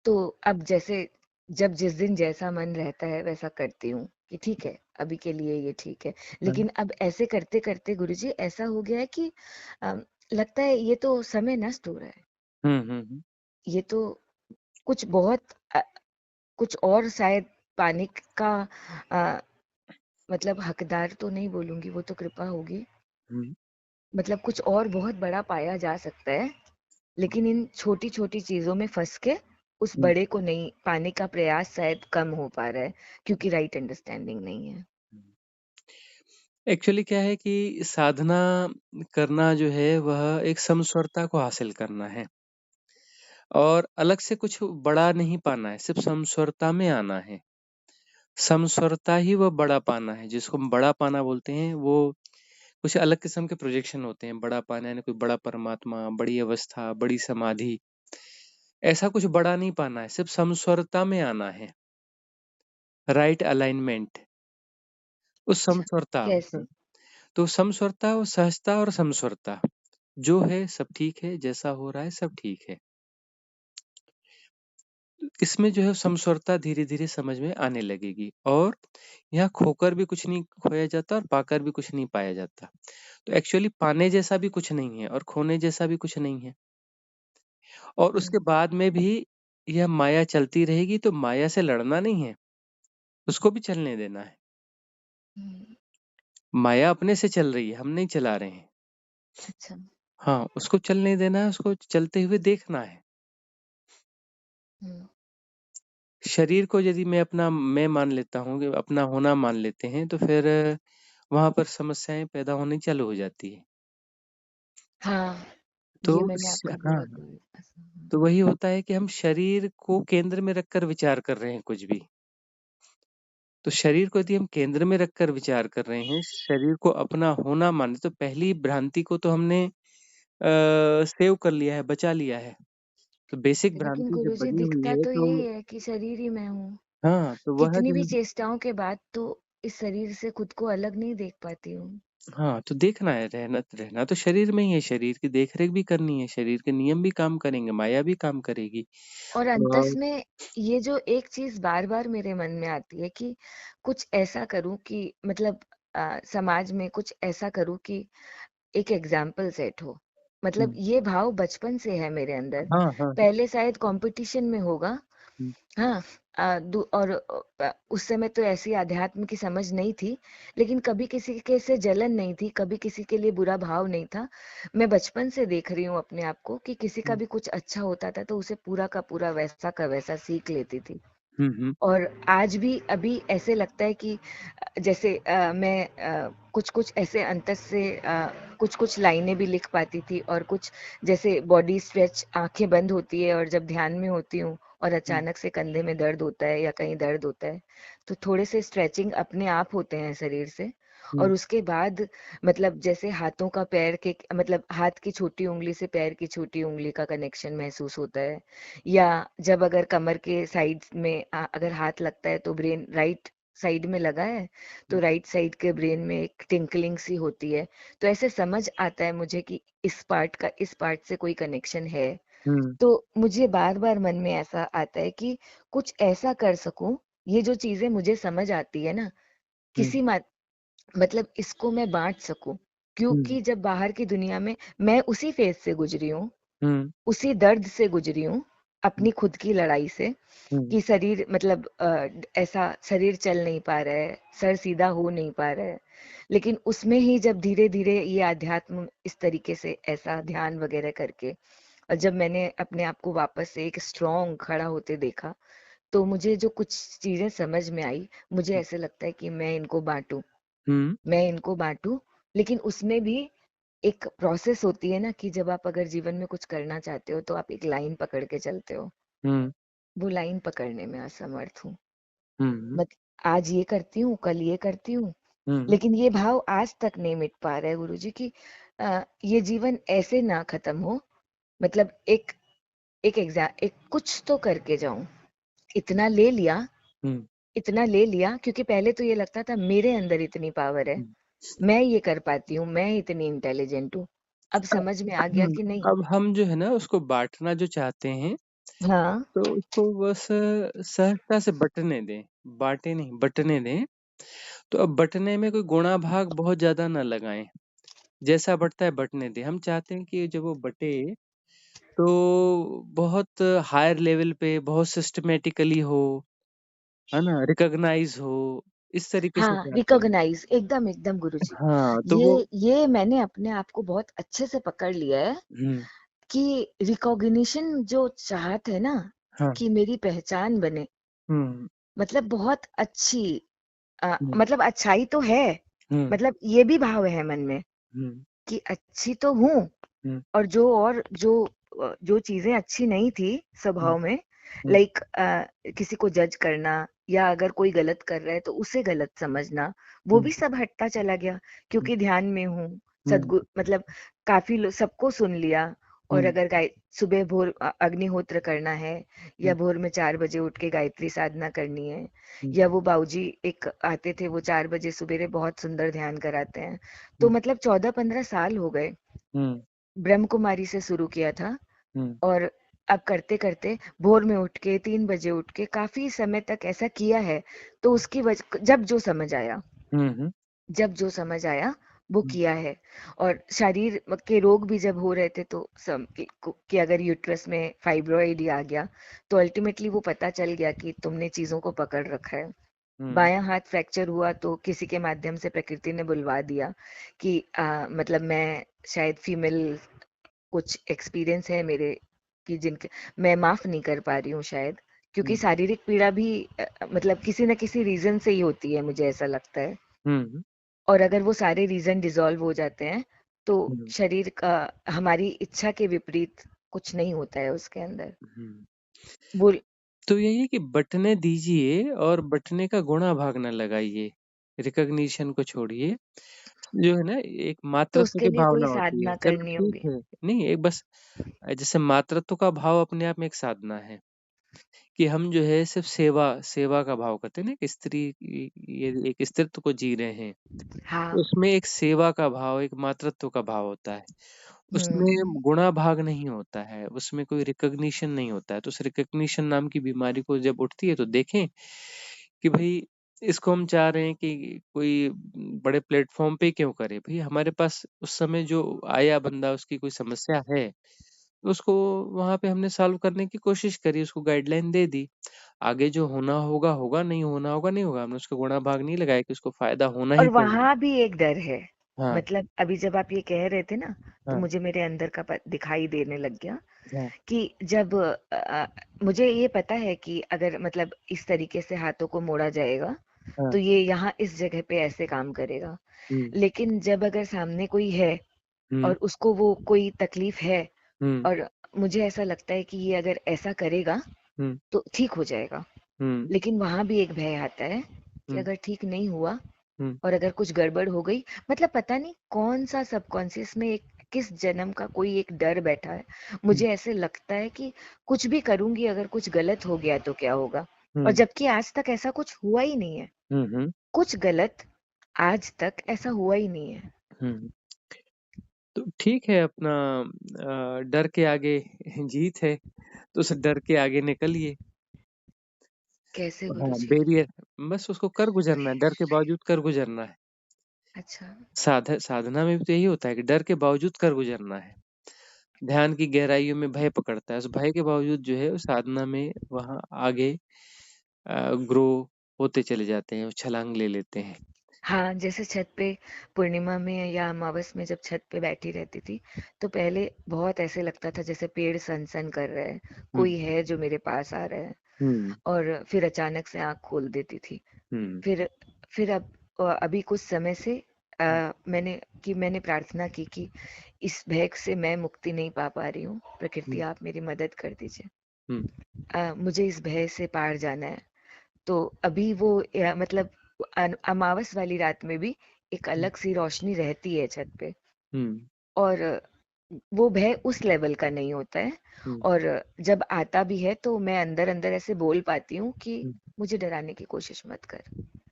तो अब जैसे, जब जिस दिन जैसा मन रहता है वैसा करती हूँ कि ठीक है, अभी के लिए ये ठीक है। हाँ, लेकिन अब ऐसे करते करते गुरुजी ऐसा हो गया है कि लगता है ये तो समय नष्ट हो रहा है, हम्म। ये तो कुछ बहुत कुछ और शायद पाने का अ, मतलब हकदार तो नहीं बोलूंगी, वो तो कृपा होगी, हम्म मतलब कुछ और बहुत बड़ा पाया जा सकता है। लेकिन इन छोटी छोटी चीजों में फंस के उस हम्म बड़े को नहीं पाने का प्रयास शायद कम हो पा रहा है, क्योंकि राइट अंडरस्टैंडिंग नहीं है। एक्चुअली क्या है कि साधना करना जो है वह एक समस्वरता को हासिल करना है। और अलग से कुछ बड़ा नहीं पाना है, सिर्फ समस्वरता में आना है। समस्वरता ही वह बड़ा पाना है। जिसको हम बड़ा पाना बोलते हैं, वो कुछ अलग किस्म के प्रोजेक्शन होते हैं। बड़ा पाना यानी कोई बड़ा परमात्मा, बड़ी अवस्था, बड़ी समाधि, ऐसा कुछ बड़ा नहीं पाना है। सिर्फ समस्वरता में आना है। राइट अलाइनमेंट, उस अच्छा, समस्वरता। कैसे? तो समस्वरता और सहजता और समस्वरता जो है सब ठीक है, जैसा हो रहा है सब ठीक है। इसमें जो है समस्वरता धीरे धीरे समझ में आने लगेगी। और यहाँ खोकर भी कुछ नहीं खोया जाता और पाकर भी कुछ नहीं पाया जाता। तो एक्चुअली पाने जैसा भी कुछ नहीं है और खोने जैसा भी कुछ नहीं है। और उसके हम्म बाद में भी यह माया चलती रहेगी। तो माया से लड़ना नहीं है, उसको भी चलने देना है। हम्म, माया अपने से चल रही है, हम नहीं चला रहे हैं। अच्छा। हाँ, उसको चलने देना है, उसको चलते हुए देखना है। हम्म शरीर को यदि मैं मान लेता हूँ कि अपना होना मान लेते हैं, तो फिर वहां पर समस्याएं पैदा होनी चालू हो जाती है। हाँ, तो ये मैंने आपका हाँ, बहुत ऐसा। तो वही होता है कि हम शरीर को केंद्र में रखकर विचार कर रहे हैं कुछ भी। तो शरीर को यदि हम केंद्र में रखकर विचार कर रहे हैं, शरीर को अपना होना माने, तो पहली भ्रांति को तो हमने सेव कर लिया है, बचा लिया है। तो बेसिक लेकिन भ्रांति जब गुरुजी बनी हुई दिखता है तो तो यही है कि शरीर ही मैं हूँ। हाँ, तो वह कितनी जो भी है चेष्टाओं के बाद तो इस शरीर से खुद को अलग नहीं देख पाती हूँ। हाँ, तो देखना है, रहना रहना तो शरीर में ही है, शरीर की देख-रेख भी करनी है, शरीर के नियम भी काम करेंगे, माया भी काम करेगी। और अंतस और में ये जो एक चीज बार बार मेरे मन में आती है कि कुछ ऐसा करूं कि मतलब समाज में कुछ ऐसा करूं कि एक एग्जाम्पल सेट हो। मतलब हुँ, ये भाव बचपन से है मेरे अंदर। हाँ, हाँ। पहले शायद कंपटीशन में होगा। हुँ, हाँ। और उस समय तो ऐसी आध्यात्म की समझ नहीं थी, लेकिन कभी किसी के से जलन नहीं थी, कभी किसी के लिए बुरा भाव नहीं था। मैं बचपन से देख रही हूँ अपने आप को कि किसी का हुँ, भी कुछ अच्छा होता था तो उसे पूरा का पूरा वैसा का वैसा सीख लेती थी। हुँ, हुँ, और आज भी अभी ऐसे लगता है कि जैसे मैं कुछ-कुछ ऐसे अंतस से कुछ-कुछ लाइनें भी लिख पाती थी, और कुछ जैसे बॉडी स्ट्रेच, आँखें बंद होती है और जब ध्यान में होती हूँ और हुँ, अचानक से कंधे में दर्द होता है या कहीं दर्द होता है, तो थोड़े से स्ट्रेचिंग अपने आप होते हैं शरीर से। हुँ, और उसके बाद मतलब जैसे हाथों का पैर के मतलब हाथ की छोटी उँगली से पैर की छोटी उँगली का कनेक्शन महसूस होता है। या जब अगर कमर के साइड में अगर हाथ लगता है तो ब्रेन राइट साइड में लगा है, तो हुँ, राइट साइड के ब्रेन में एक टिंकलिंग सी होती है। तो ऐसे समझ आता है मुझे कि इस पार्ट का इस पार्ट से कोई कनेक्शन है। हुँ, तो मुझे बार बार मन में ऐसा आता है कि कुछ ऐसा कर सकूं, ये जो चीजें मुझे समझ आती है ना, हुँ, किसी मतलब इसको मैं बांट सकूं। हुँ, क्योंकि जब बाहर की दुनिया में मैं उसी फेज से गुजरी हूँ, हुँ, उसी दर्द से गुजरी हूँ, हुँ, अपनी खुद की लड़ाई से, हुँ, कि शरीर मतलब ऐसा शरीर चल नहीं पा रहा है, सर सीधा हो नहीं पा रहा है। लेकिन उसमें ही जब धीरे-धीरे ये अध्यात्म इस तरीके से ऐसा ध्यान वगैरह करके, और जब मैंने अपने आप को वापस से एक स्ट्रॉन्ग खड़ा होते देखा, तो मुझे जो कुछ चीज़ें समझ में आई, मुझे ऐसे लगता है कि हुँ, मैं इनको बाँटूँ, लेकिन उसमें भी एक प्रोसेस होती है ना कि जब आप अगर जीवन में कुछ करना चाहते हो, तो आप एक लाइन पकड़ के चलते हो। हुँ, वो लाइन पकड़ने में असमर्थ हूँ। हुँ, मत आज ये करती हूँ, कल ये करती हूँ, हुँ, लेकिन ये भाव आज तक नहीं मिट पा रहा है गुरुजी कि ये जीवन ऐसे ना खत्म हो। मतलब एक कुछ तो करके जाऊँ। इतना ले लिया, हुँ, इतना ले लिया, क्योंकि पहले तो ये लगता था मेरे अंदर इतनी पावर है, हुँ। मैं ये कर पाती हूँ, मैं इतनी इंटेलिजेंट हूँ। अब समझ में आ गया कि नहीं। अब हम जो है ना उसको बाँटना जो चाहते हैं, हाँ, तो उसको बस सहजता से बँटने दें, बाँटे नहीं, बँटने दें। तो अब बँटने में कोई गुणा भाग बहुत ज़्यादा ना लगाएँ, जैसा बँटता है बँटने दें। हम चाहते हैं कि जब वो बँटे, तो बहुत हायर लेवल पे, बहुत सिस्टमैटिकली हो, है ना? रिकॉग्नाइज़ हो, इस तरीके से हाँ, चाहते हैं। रिकॉग्नाइज़ एकदम, एकदम गुरुजी। हाँ, तो वो ये मैंने अपने आप को बहुत अच्छे से पकड़ लिया है हुँ, कि रिकॉग्निशन जो चाहत है ना, हाँ, कि मेरी पहचान बने, हुँ, मतलब बहुत अच्छी हुँ, मतलब अच्छाई तो है, हुँ, मतलब ये भी भाव है मन में हुँ, कि अच्छी तो हूँ, हुँ, और जो चीज़ें अच्छी नहीं थी हुँ, स्वभाव में, हुँ, लाइक किसी को जज करना, या अगर कोई गलत कर रहा है तो उसे गलत समझना, वो हुँ, भी सब हटता चला गया, क्योंकि ध्यान में हूँ। हुँ, मतलब काफ़ी लो सबको सुन लिया। और हुँ, अगर सुबह भोर अग्निहोत्र करना है, या हुँ, भोर में 4 बजे उठ के गायत्री साधना करनी है, हुँ, या वो बाबूजी एक आते थे, वो 4 बजे सुबेरे बहुत सुंदर ध्यान कराते हैं। तो हुँ, मतलब 14-15 साल हो गए। हुँ, ब्रह्म कुमारी से शुरू किया था, हुँ, और अब करते-करते भोर में उठ के 3 बजे उठ के काफ़ी समय तक ऐसा किया है। तो उसकी हुँ, हुँ, जब जो समझ आया वो हुँ, किया है। और शरीर के रोग भी जब हो रहे थे तो कि अगर यूट्रस में फाइब्रॉइड आ गया, तो अल्टीमेटली वो पता चल गया कि तुमने चीज़ों को पकड़ रखा है। हुँ, बायाँ हाथ फ्रैक्चर हुआ तो किसी के माध्यम से प्रकृति ने बुलवा दिया कि मतलब मैं शायद फीमेल कुछ एक्सपीरियंस है मेरे, कि जिनके मैं माफ नहीं कर पा रही हूँ शायद, क्योंकि हुँ, शारीरिक पीड़ा भी मतलब किसी न किसी रीजन से ही होती है, मुझे ऐसा लगता है। हुँ, और अगर वो सारे रीजन डिसॉल्व हो जाते हैं, तो हुँ, शरीर का हमारी इच्छा के विपरीत कुछ नहीं होता है उसके अंदर। हुँ। बोल तो यही है कि बँटने दीजिए और बँटने का गुणा भाग ना लगाइए। रिकॉग्निशन को छोड़िए। जो है ना एक तो मातृत्व उसके की लिए कोई भावना होती है। साधना चलो करनी ठीक होगी। है, नहीं एक बस जैसे मातृत्व का भाव अपने आप में एक साधना है, कि हम जो है सिर्फ़ सेवा सेवा का भाव करते हैं ना, एक स्त्री ये एक स्त्रीत्व को जी रहे हैं, हाँ। उसमें एक सेवा का भाव, एक मातृत्व का भाव होता है। हुँ। उसमें गुणा भाग नहीं होता है, उसमें कोई रिकॉग्निशन नहीं होता है। तो उस रिकॉग्निशन नाम की बीमारी को जब उठती है तो देखें कि भई इसको हम चाह रहे हैं कि कोई बड़े प्लेटफ़ॉर्म पे क्यों करे? भई हमारे पास उस समय जो आया बंदा उसकी कोई समस्या है, तो उसको वहाँ पे हमने सॉल्व करने की कोशिश करी, उसको गाइडलाइन दे दी। आगे जो होना होगा, होगा, नहीं होना होगा, नहीं होगा। हमने उसका गुणा भाग नहीं लगाया कि उसको फ़ायदा होना और ही चाहिए। वहाँ भी एक डर है। हाँ, मतलब अभी जब आप ये कह रहे थे ना, तो हाँ, मुझे मेरे अंदर का दिखाई देने लग गया हाँ, कि जब मुझे ये पता है कि अगर मतलब इस तरीके से हाथों को मोड़ा जाएगा, हाँ। तो ये यहाँ इस जगह पे ऐसे काम करेगा। हुँ, लेकिन जब अगर सामने कोई है हुँ, और उसको वो कोई तकलीफ है, हुँ, और मुझे ऐसा लगता है कि ये अगर ऐसा करेगा हुँ, तो ठीक हो जाएगा। हुँ, लेकिन वहाँ भी एक भय आता है कि हुँ, अगर ठीक नहीं हुआ हुँ, और अगर कुछ गड़बड़ हो गई, मतलब पता नहीं कौन सा सबकॉन्शियस में एक किस जन्म का कोई एक डर बैठा है। हुँ, मुझे ऐसे लगता है कि कुछ भी करूंगी, अगर कुछ गलत हो गया तो क्या होगा। और हुँ, जबकि आज तक ऐसा कुछ हुआ ही नहीं है। हुँ, हुँ, कुछ गलत आज तक ऐसा हुआ ही नहीं है। हुँ। तो ठीक है अपना डर के आगे जीत है, तो उस डर के आगे निकलिए। कैसे हाँ, गुरुजी? बैरियर बस उसको कर गुज़रना है, डर के बावजूद कर गुज़रना है। अच्छा। साधना में भी तो यही होता है कि डर के बावजूद कर गुज़रना है। ध्यान की गहराइयों में भय पकड़ता है, उस भय के बावजूद जो है उस साधना में वहाँ आगे ग्रो होते चले जाते हैं, वो छलांग ले लेते हैं। हाँ, जैसे छत पे पूर्णिमा में या अमावस में जब छत पे बैठी रहती थी, तो पहले बहुत ऐसे लगता था जैसे पेड़ सन-सन कर रहा है, हुँ, कोई है जो मेरे पास आ रहा है। हुँ, और फिर अचानक से आँख खोल देती थी। हुँ, फिर फिर अब अभी कुछ समय से हुँ, मैंने प्रार्थना की कि इस भय से मैं मुक्ति नहीं पा पा रही हूँ, प्रकृति हुँ, आप मेरी मदद कर दीजिए। हुँ, मुझे इस भय से पार जाना है। तो अभी वो मतलब अमावस वाली रात में भी एक हुँ, अलग सी रोशनी रहती है छत पे। हुँ, और वो भय उस लेवल का नहीं होता है। हुँ, और जब आता भी है तो मैं अंदर अंदर ऐसे बोल पाती हूँ कि हुँ, मुझे डराने की कोशिश मत कर,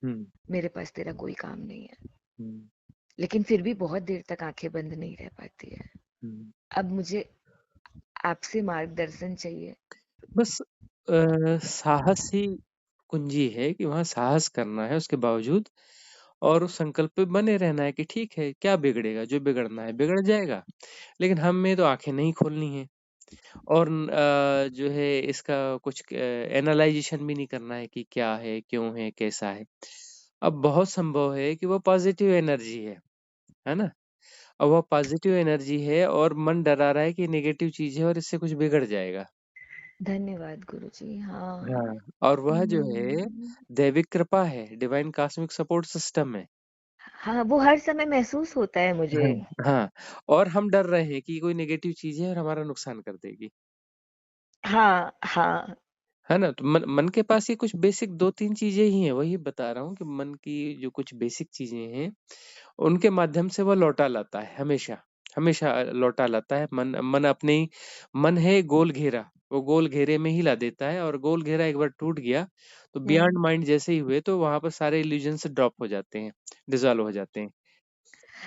हुँ, मेरे पास तेरा कोई काम नहीं है। हुँ, लेकिन फिर भी बहुत देर तक आंखें बंद नहीं रह पाती है। हुँ। अब मुझे आपसे मार्गदर्शन चाहिए। बस साहस ही कुंजी है कि वहाँ साहस करना है उसके बावजूद और उस संकल्प पे बने रहना है कि ठीक है, क्या बिगड़ेगा? जो बिगड़ना है बिगड़ जाएगा। लेकिन हमें तो आँखें नहीं खोलनी है और जो है इसका कुछ एनालाइज़ेशन भी नहीं करना है कि क्या है, क्यों है, कैसा है। अब बहुत संभव है कि वो पॉज़िटिव एनर्जी है ना? और वो पॉज़िटिव एनर्जी है और मन डरा रहा है कि नेगेटिव चीज़ है और इससे कुछ बिगड़ जाएगा। धन्यवाद गुरुजी। हाँ। हाँ, और वह जो है हम्म। दैविक कृपा है, डिवाइन कॉस्मिक सपोर्ट सिस्टम है। हाँ, वो हर समय महसूस होता है मुझे। हाँ, हाँ, और हम डर रहे हैं कि कोई नेगेटिव चीज़ है और हमारा नुकसान कर देगी। हाँ, हाँ। है ना? तो मन मन के पास ये कुछ बेसिक 2-3 चीज़ें ही हैं, वही बता रहा हूँ कि मन की जो कुछ बेसिक चीज़ें हैं, उनके माध्यम से वह लौटा लाता है हमेशा, हमेशा लौटा लाता है। मन मन अपने ही मन है गोल घेरा, वो गोल घेरे में ही ला देता है और गोल घेरा एक बार टूट गया, तो बियॉन्ड हुँ। माइंड जैसे ही हुए, तो वहाँ पर सारे इल्यूजन्स ड्रॉप हो जाते हैं, डिसॉल्व हो जाते हैं।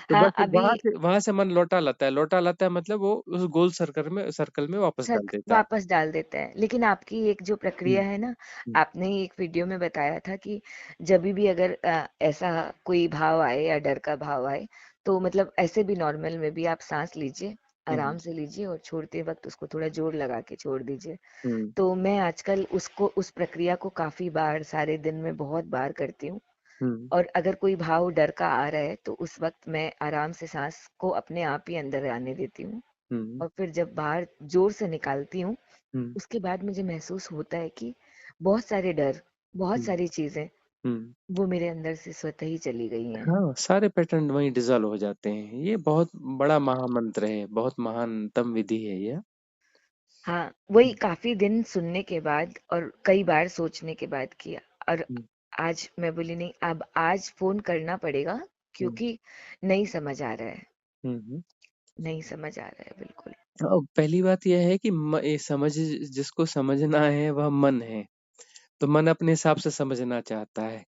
तो हाँ, बस अभी वहाँ से मन लौटा लाता है मतलब वो उस गोल सर्कल में वापस डाल छक देता है। वापस डाल देता है। लेकिन आपकी एक जो हुँ, प्रक्रिया है ना, हुँ, आपने ही एक वीडियो में बताया था कि जभी भी अगर ऐसा कोई भाव आए या डर का भाव आए, तो मतलब ऐसे भी नॉर्मल में भी आप साँस लीजिए, हुँ, आराम से लीजिए और छोड़ते वक़्त उसको थोड़ा ज़ोर लगा के छोड़ दीजिए। हुँ, तो मैं आजकल उसको उस प्रक्रिया को काफ़ी बार सारे दिन में बहुत बार करती हूँ। हुँ, और अगर कोई भाव डर का आ रहा है, तो उस वक़्त मैं आराम से साँस को अपने आप ही अंदर आने देती हूँ। हुँ, और फिर जब बाहर ज़ोर से निकालती हूँ, हुँ, उसके बाद मुझे महसूस होता है कि बहुत सारे डर, बहुत हुँ, सारी चीज़ें हुँ। वो मेरे अंदर से स्वतः ही चली गई हैं। हाँ, सारे पैटर्न वहीं डिसॉल्व हो जाते हैं। ये बहुत बड़ा महामंत्र है, बहुत महानतम विधि है ये। हाँ, वही हुँ, काफ़ी दिन सुनने के बाद और कई बार सोचने के बाद किया। और हुँ, आज मैं बोली नहीं, अब आज फ़ोन करना पड़ेगा, हुँ, क्योंकि नहीं समझ आ रहा है, हुँ, हुँ। नहीं समझ आ रहा है बिल्कुल। पहली बात ये है कि ये जिसको समझना है वह मन है, तो मन अपने हिसाब से समझना चाहता है।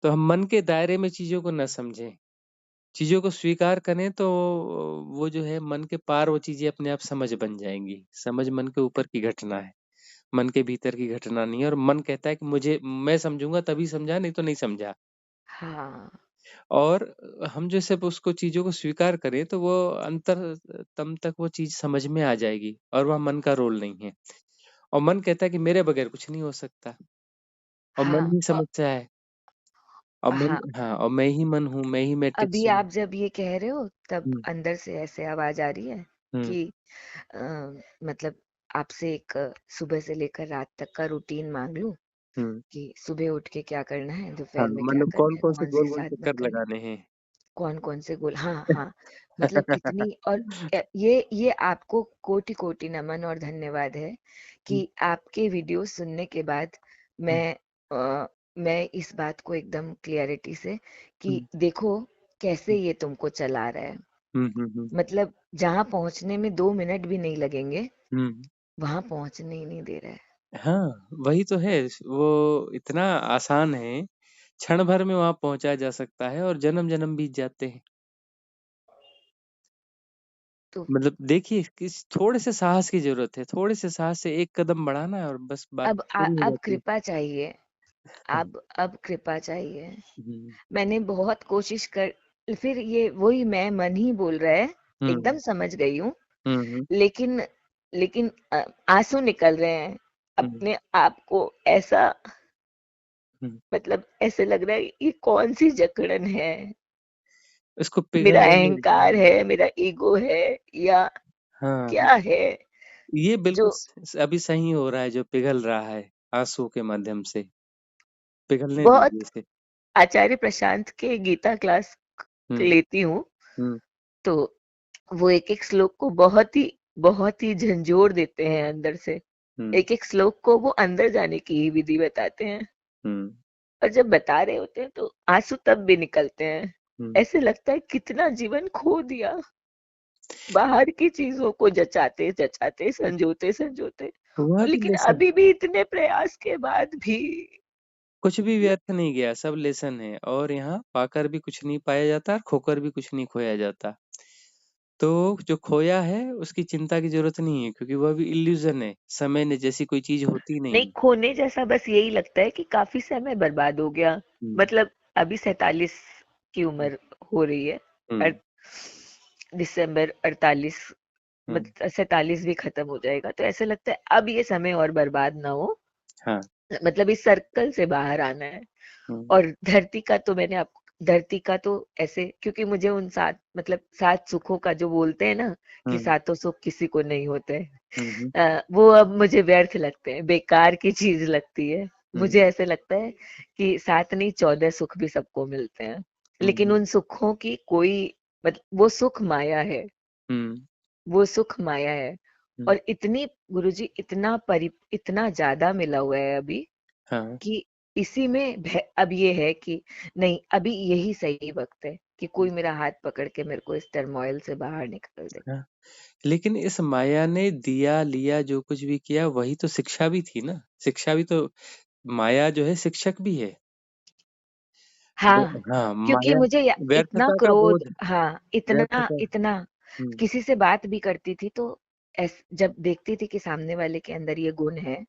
तो हम मन के दायरे में चीज़ों को ना समझें, चीज़ों को स्वीकार करें तो वो जो है मन के पार वो चीज़ें अपने आप समझ बन जाएँगी। समझ मन के ऊपर की घटना है, मन के भीतर की घटना नहीं है और मन कहता है कि मुझे मैं समझूँगा तभी समझा नहीं तो नहीं समझा। हाँ, और हम जैसे अब उसको चीज़ों को स्वीकार करें तो वो अंतरतम तक वो चीज़ समझ में आ जाएगी और वह मन का रोल नहीं है। और मन कहता है कि मेरे बगैर कुछ नहीं हो सकता और मन हाँ, ही समस्या है और मन हाँ, हाँ, और मैं ही मन हूँ, मैं ही मैट्रिक्स अभी हूँ। आप जब ये कह रहे हो तब हुँ, अंदर से ऐसे आवाज़ आ रही है हुँ, कि अ, मतलब आपसे एक सुबह से लेकर रात तक का रूटीन माँग लूँ, हुँ। कि सुबह उठ के क्या करना है, हाँ, दोपहर में क्या मतलब करना है, कौन-कौन से कौन सी गोल-गोल साधना चक्कर करनी, लगाने हैं। कौन-कौन से गोल, हाँ, हाँ। मतलब इतनी, और ये आपको कोटि-कोटि नमन और धन्यवाद है हुँ, कि आपके वीडियो सुनने के बाद हुँ, मैं मैं इस बात को एकदम क्लैरिटी से कि हुँ, देखो कैसे हुँ, ये तुमको चला रहा है। हुँ, हुँ, हुँ, मतलब जहाँ पहुँचने में 2 मिनट भी नहीं लगेंगे, हुँ। वहाँ पहुँचने ही नहीं दे रहा है। हाँ, वही तो है। वो इतना आसान है, क्षण भर में वहाँ पहुँचा जा सकता है और जन्म-जन्म बीत जाते हैं। तो मतलब देखिए किस थोड़े से साहस की ज़रूरत है, थोड़े से साहस से एक कदम बढ़ाना है और बस बात शुरू हो अब जाती है। कृपा चाहिए, हाँ, अब कृपा चाहिए। हुँ, मैंने बहुत कोशिश कर, फिर ये वही मैं मन ही बोल रहा है, हुँ, एकदम समझ गई हूँ। हुँ, हुँ, लेकिन लेकिन आंसू निकल रहे हैं। हुँ। अपने आप को ऐसा, हुँ, मतलब ऐसे लग रहा है ये कौन सी जकड़न है? उसको मेरा पिघलने अहंकार है, मेरा ईगो है, या हाँ, क्या है ये बिल्कुल जो अभी सही हो रहा है जो पिघल रहा है, आँसू के माध्यम से, पिघलने बहुत दीजिए इसे। आचार्य प्रशांत के गीता क्लास हुँ, लेती हूँ, हुँ, तो वो एक-एक श्लोक को बहुत ही झंझोर देते हैं अंदर से। हुँ, एक-एक श्लोक को वो अंदर जाने की ही विधि बताते हैं, हुँ, और जब बता रहे होते हैं तो आँसू तब भी निकलते हैं। हुँ। ऐसे लगता है कितना जीवन खो दिया, बाहर की चीज़ों को जचाते, संजोते, हुआ भी लेकिन लेसन अभी भी इतने प्रयास के बाद भी कुछ भी व्यर्थ नहीं गया, सब लेसन है और यहाँ पाकर भी कुछ नहीं पाया जाता और खोकर भी कुछ नहीं खोया जाता। तो जो खोया है उसकी चिंता की ज़रूरत नहीं है क्योंकि वह भी इल्यूज़न है, समय ने जैसी कोई चीज़ होती नहीं नहीं, है। खोने जैसा बस यही लगता है कि काफ़ी समय बर्बाद हो गया। हुँ, मतलब अभी 47 की हुँ, उम्र हो रही है। अर हुँ, दिसंबर 48, हुँ, मतलब 47 भी खत्म हो जाएगा, तो ऐसा लगता है अब ये समय और बर्बाद ना हो, हाँ, मतलब इस सर्कल से बाहर आना है। हुँ, और धरती का तो ऐसे, क्योंकि मुझे उन 7, मतलब 7 सुखों का जो बोलते हैं ना, कि हुँ, सातों सुख किसी को नहीं होते, हुँ, हुँ, वो अब मुझे व्यर्थ लगते हैं, बेकार की चीज लगती है। हुँ, मुझे ऐसे लगता है कि 7 नहीं 14 सुख भी सबको मिलते हैं, लेकिन हुँ, उन सुखों की कोई, मतलब वो सुख माया है, हुँ, वो सुख माया है। हुँ, और इतनी, गुरुजी, इतना ज्यादा मिला हुआ है अभी, हाँ, कि इसी में अब ये है कि नहीं, अभी यही सही वक्त है कि कोई मेरा हाथ पकड़ के मेरे को इस टर्मोइल से बाहर निकाल दे। हाँ। लेकिन इस माया ने दिया, लिया जो कुछ भी किया वही तो शिक्षा भी थी ना, शिक्षा भी तो माया जो है शिक्षक भी है। हाँ, हाँ, क्योंकि माया मुझे इतना व्यर्थता का क्रोध, बोध हाँ, इतना व्यर्थता इतना हुँ, किसी से बात भी करती थी तो जब देखती थी कि सामने वाले के अंदर ये गुण है,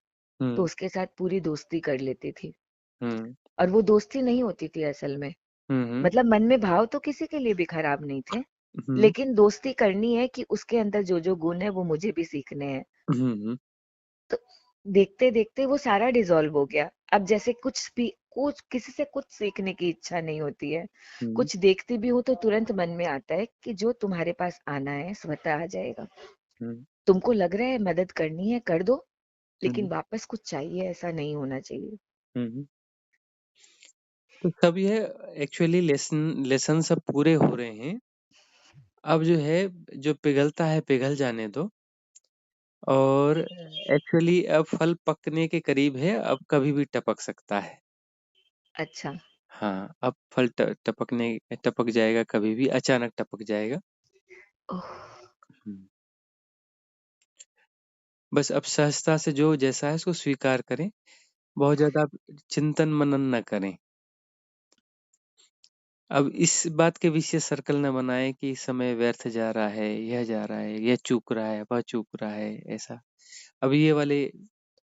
तो हुँ, उसके साथ पूरी दोस्ती कर लेती थी। हुँ, और वो दोस्ती नहीं होती थी असल में। हुँ, हुँ, मतलब मन में भाव तो किसी के लिए भी खराब नहीं थे, हुँ, लेकिन दोस्ती करनी है कि उसके अंदर जो-जो गुण है वो मुझे भी सीखने हैं। हुँ, हुँ, तो देखते-देखते वो सारा डिसॉल्व हो गया। अब जैसे कुछ किसी से कुछ सीखने की इच्छा नहीं होती है। हुँ, कुछ देखती भी हूँ तो तुरंत मन में आता है कि जो तुम्हारे पास आना है स्वतः आ जाएगा। हुँ, तुमको लग रहा है मदद करनी है, कर दो, लेकिन हुँ, वापस कुछ चाहिए ऐसा नहीं होना चाहिए। हुँ, तो सब ये एक्चुअली लेसन सब पूरे हो रहे हैं। अब जो है, जो पिघलता है पिघल जाने दो। और एक्चुअली अब फल पकने के करीब है, अब कभी भी टपक सकता है। अच्छा। हाँ, अब फल टपक जाएगा, कभी भी अचानक टपक जाएगा। ओह! हम्म। बस अब सहजता से जो जैसा है उसको स्वीकार करें। बहुत ज्यादा आप चिंतन मनन न करें। अब इस बात के विषय सर्कल न बनाएं कि समय व्यर्थ जा रहा है, यह जा रहा है, यह चूक रहा है, वह चूक रहा है, ऐसा। अब ये वाले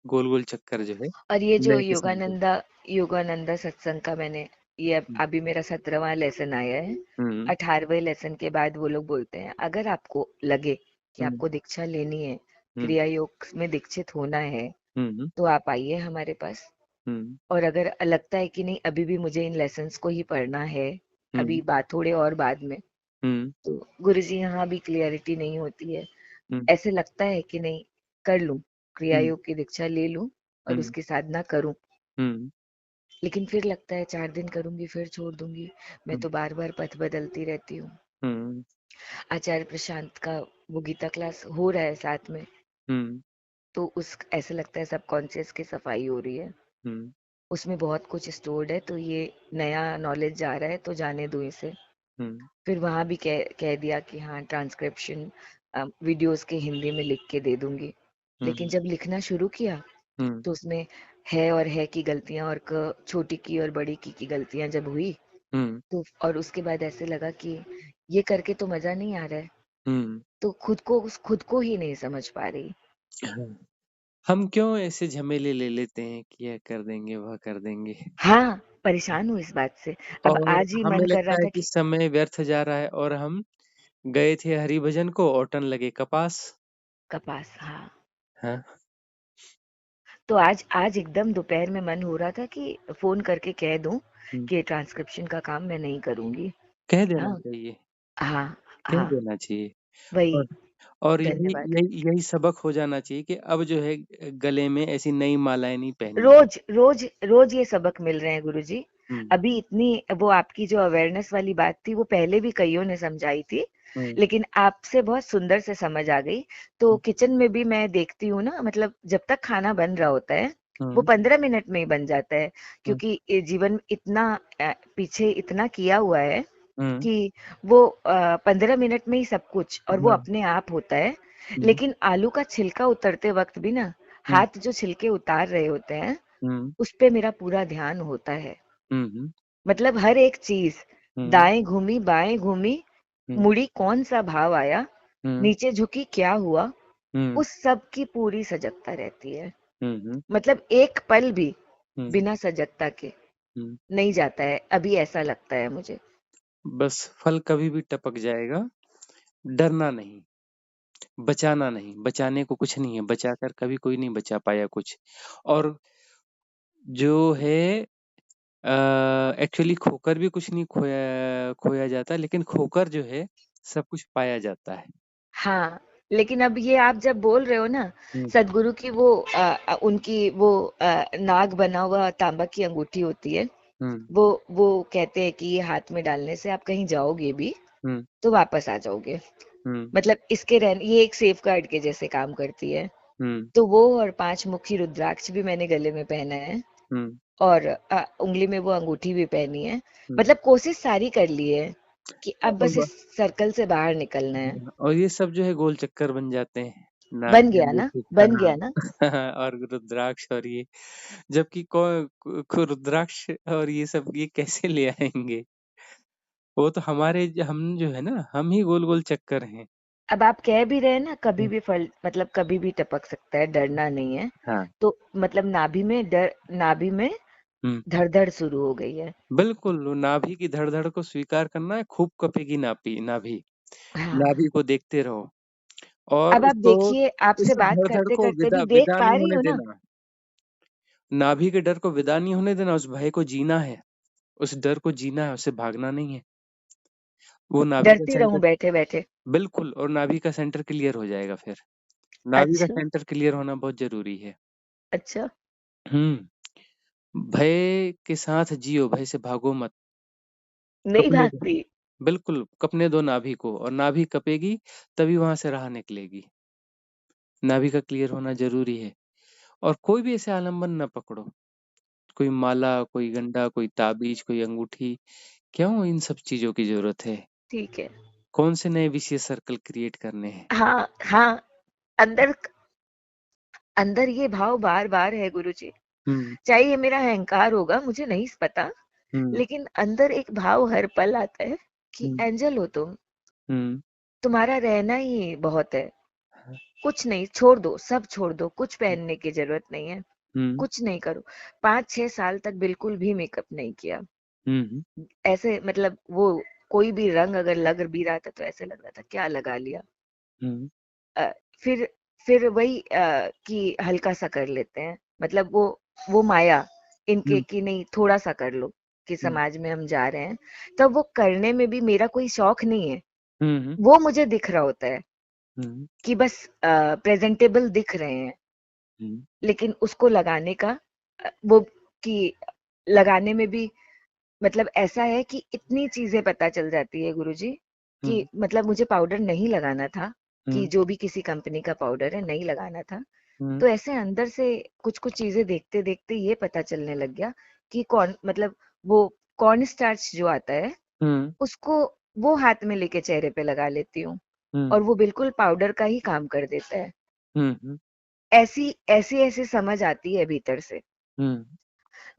गोल गोल चक्कर जो है, और ये जो नए किस्म के। योगानंदा सत्संग का मैंने ये अभी मेरा 17वां लेसन आया है। हम्म 18वें लेसन के बाद वो लोग बोलते हैं, अगर आपको लगे कि हम्म आपको दीक्षा लेनी है, हम्म क्रिया योग में दीक्षित होना है, हम्म तो आप आइए हमारे पास। हम्म और अगर लगता है कि नहीं अभी भी मुझे इन लेसन्स को ही पढ़ना है, अभी हम्म बात थोड़े और बाद में, हम्म तो गुरुजी यहाँ भी क्लियरिटी नहीं होती है। हम्म ऐसे लगता है कि नहीं कर लूं, क्रिया हम्म योग की दीक्षा ले लूं और हम्म उसकी साधना करूं, हम्म लेकिन फिर लगता है 4 दिन करूंगी फिर छोड़ दूंगी। मैं तो बार बार पथ बदलती रहती हूँ। हम्म आचार्य प्रशांत का वो गीता क्लास हो रहा है साथ में, हम्म तो उस ऐसे लगता है सबकॉन्शियस की सफाई हो रही है। हम्म उसमें बहुत कुछ स्टोर्ड है, तो ये नया नॉलेज जा रहा है तो जाने दो इसे। हम्म फिर वहां भी कह दिया कि हाँ ट्रांसक्रिप्शन वीडियोस के हिंदी में लिख के दे दूंगी। लेकिन हम्म जब लिखना शुरू किया हम्म तो उसमें है और है की गलतियां और छोटी की और बड़ी की गलतियां जब हुई, हम्म तो और उसके बाद ऐसे लगा कि ये करके तो मजा नहीं आ रहा है, हम्म तो खुद को ही नहीं समझ पा रही। हाँ। हम क्यों ऐसे झमेले ले लेते हैं कि यह कर देंगे, वह कर देंगे। हाँ, परेशान हूँ इस बात से। अब और आज ही हमें मन कर रहा लगता है था कि कि समय व्यर्थ जा रहा है, और हम गए थे हरिभजन को, औटन लगे कपास। कपास, हाँ। हाँ। तो आज एकदम दोपहर में मन हो रहा था कि फोन करके कह दूं हम्म, कि ट्रांसक्रिप्शन का काम मैं नहीं करूंगी। कह देना हाँ, चाहिए। हाँ, कह हाँ, देना चाहिए। वही। और और यही धन्यवाद। यही यही सबक हो जाना चाहिए कि अब जो है, गले में ऐसी नई मालाएं नहीं पहननी है। रोज रोज रोज ये सबक मिल रहे हैं गुरुजी। हम्म अभी इतनी वो आपकी जो अवेयरनेस वाली बात थी वो पहले भी कईयों ने समझाई थी, हम्म लेकिन आपसे बहुत सुंदर से समझ आ गई। तो किचन में भी मैं देखती हूँ ना, मतलब जब तक खाना बन रहा होता है वो हम्म 15 मिनट में ही बन जाता है, हम्म क्योंकि ये जीवन में इतना पीछे इतना किया हुआ है हम्म कि वो 15 मिनट में ही सब कुछ और वो हम्म अपने आप होता है। हम्म लेकिन आलू का छिलका उतरते वक्त भी ना, हम्म हाथ जो छिलके उतार रहे होते हैं हम्म उस पे मेरा पूरा ध्यान होता है। हम्म मतलब हर एक चीज, हम्म दाएं घूमी बाएं घूमी, हम्म मुड़ी कौन सा भाव आया, हम्म नीचे झुकी क्या हुआ, हम्म उस सब की पूरी सजगता रहती है। हम्म मतलब एक पल भी हम्म बिना सजगता के हम्म नहीं जाता है, अभी ऐसा लगता है मुझे। बस फल कभी भी टपक जाएगा। डरना नहीं, बचाना नहीं, बचाने को कुछ नहीं है, बचाकर कभी कोई नहीं बचा पाया कुछ। और जो है, एक्चुअली खोकर भी कुछ नहीं खोया खोया जाता, लेकिन खोकर जो है सब कुछ पाया जाता है। हाँ, लेकिन अब ये आप जब बोल रहे हो ना, हम्म सदगुरु की वो उनकी वो नाग बना हुआ तांबा की अंगूठी होती है, हम्म वो कहते हैं कि ये हाथ में डालने से आप कहीं जाओगे भी हम्म तो वापस आ जाओगे। हम्म मतलब इसके रहने ये एक सेफ गार्ड के जैसे काम करती है। हम्म तो वो और 5 मुखी रुद्राक्ष भी मैंने गले में पहना है, हम्म और उंगली में वो अंगूठी भी पहनी है। हम्म मतलब कोशिश सारी कर ली है कि अब और बस इस सर्कल से बाहर निकलना है। और ये सब जो है गोल चक्कर बन जाते हैं। बन नाग गया ना, अंगूठी, बन हाँ। गया ना। और रुद्राक्ष, और ये जबकि रुद्राक्ष और ये सब ये कैसे ले आएंगे। वो तो हम जो है ना, हम ही गोल गोल चक्कर हैं। अब आप कह भी रहे हैं ना, कभी हम्म, भी फल मतलब कभी भी टपक सकता है, डरना नहीं है। हाँ। तो मतलब नाभि में हम्म धड़-धड़ शुरू हो गई है। बिल्कुल, वो नाभि की धड़-धड़ को स्वीकार करना है, खूब कपेगी नाभि। हाँ। नाभि को देखते रहो, और अब आप उसको देखिए, उस आपसे बात धड़-धड़ को करते-करते विदा भी देख विदा पा नहीं रही होने हूँ ना। देना। नाभि के डर को विदा नहीं होने देना, उस भय को जीना है, उस डर को जीना है, उससे भागना नहीं है। वो नाभि का डरती रहूं सेंटर, बैठे-बैठे। बिल्कुल, और नाभि का सेंटर क्लियर हो जाएगा फिर। नाभि का अच्छा, सेंटर क्लियर होना बहुत ज़रूरी है। अच्छा। हुँ। भय के साथ जियो, भय से भागो मत। नहीं कपने दो, भागती। बिल्कुल कपने दो नाभि को, और नाभि कपेगी तभी वहां से राह निकलेगी। नाभि का क्लियर होना जरूरी है। और कोई भी ऐसे आलम्बन ना पकड़ो, कोई माला, कोई गंडा, कोई ताबीज, कोई अंगूठी, क्यों इन सब चीजों की जरूरत है? ठीक है। कौन से नए विषय सर्कल क्रिएट करने हैं? हाँ हाँ, अंदर अंदर ये भाव बार बार है गुरुजी। हम्म। चाहे ये मेरा अहंकार होगा, मुझे नहीं पता, हम्म। लेकिन अंदर एक भाव हर पल आता है कि हम्म। एंजल हो तुम, हम्म। तुम्हारा रहना ही बहुत है। हाँ, कुछ नहीं, छोड़ दो, सब छोड़ दो, कुछ पहनने की जरूरत नहीं है, हम्म। कुछ नहीं करो। 5-6 साल तक बिल्कुल भी मेकअप नहीं किया। हम्म। ऐसे मतलब वो कोई भी रंग अगर लग भी रहा था तो ऐसे लग रहा था क्या लगा लिया। हम्म। अ, फिर फिर वही कि हल्का सा कर लेते हैं, मतलब वो माया इनके हम्म। कि नहीं थोड़ा सा कर लो, कि हम्म। समाज में हम जा रहे हैं। तब वो करने में भी मेरा कोई शौक नहीं है, हम्म। वो मुझे दिख रहा होता है हम्म। कि बस प्रेजेंटेबल दिख रहे हैं। हम्म। लेकिन उसको लगाने का वो कि लगाने में भी मतलब ऐसा है कि इतनी चीजें पता चल जाती है गुरुजी, कि हम्म। मतलब मुझे पाउडर नहीं लगाना था, कि हम्म। जो भी किसी कंपनी का पाउडर है नहीं लगाना था। हम्म। तो ऐसे अंदर से कुछ कुछ चीजें देखते देखते ये पता चलने लग गया कि कौन मतलब वो कॉर्न स्टार्च जो आता है हम्म। उसको वो हाथ में लेके चेहरे पे लगा लेती हूँ, हम्म। और वो बिल्कुल पाउडर का ही काम कर देता है। हम्म। ऐसी ऐसी ऐसी समझ आती है भीतर से, हम्म।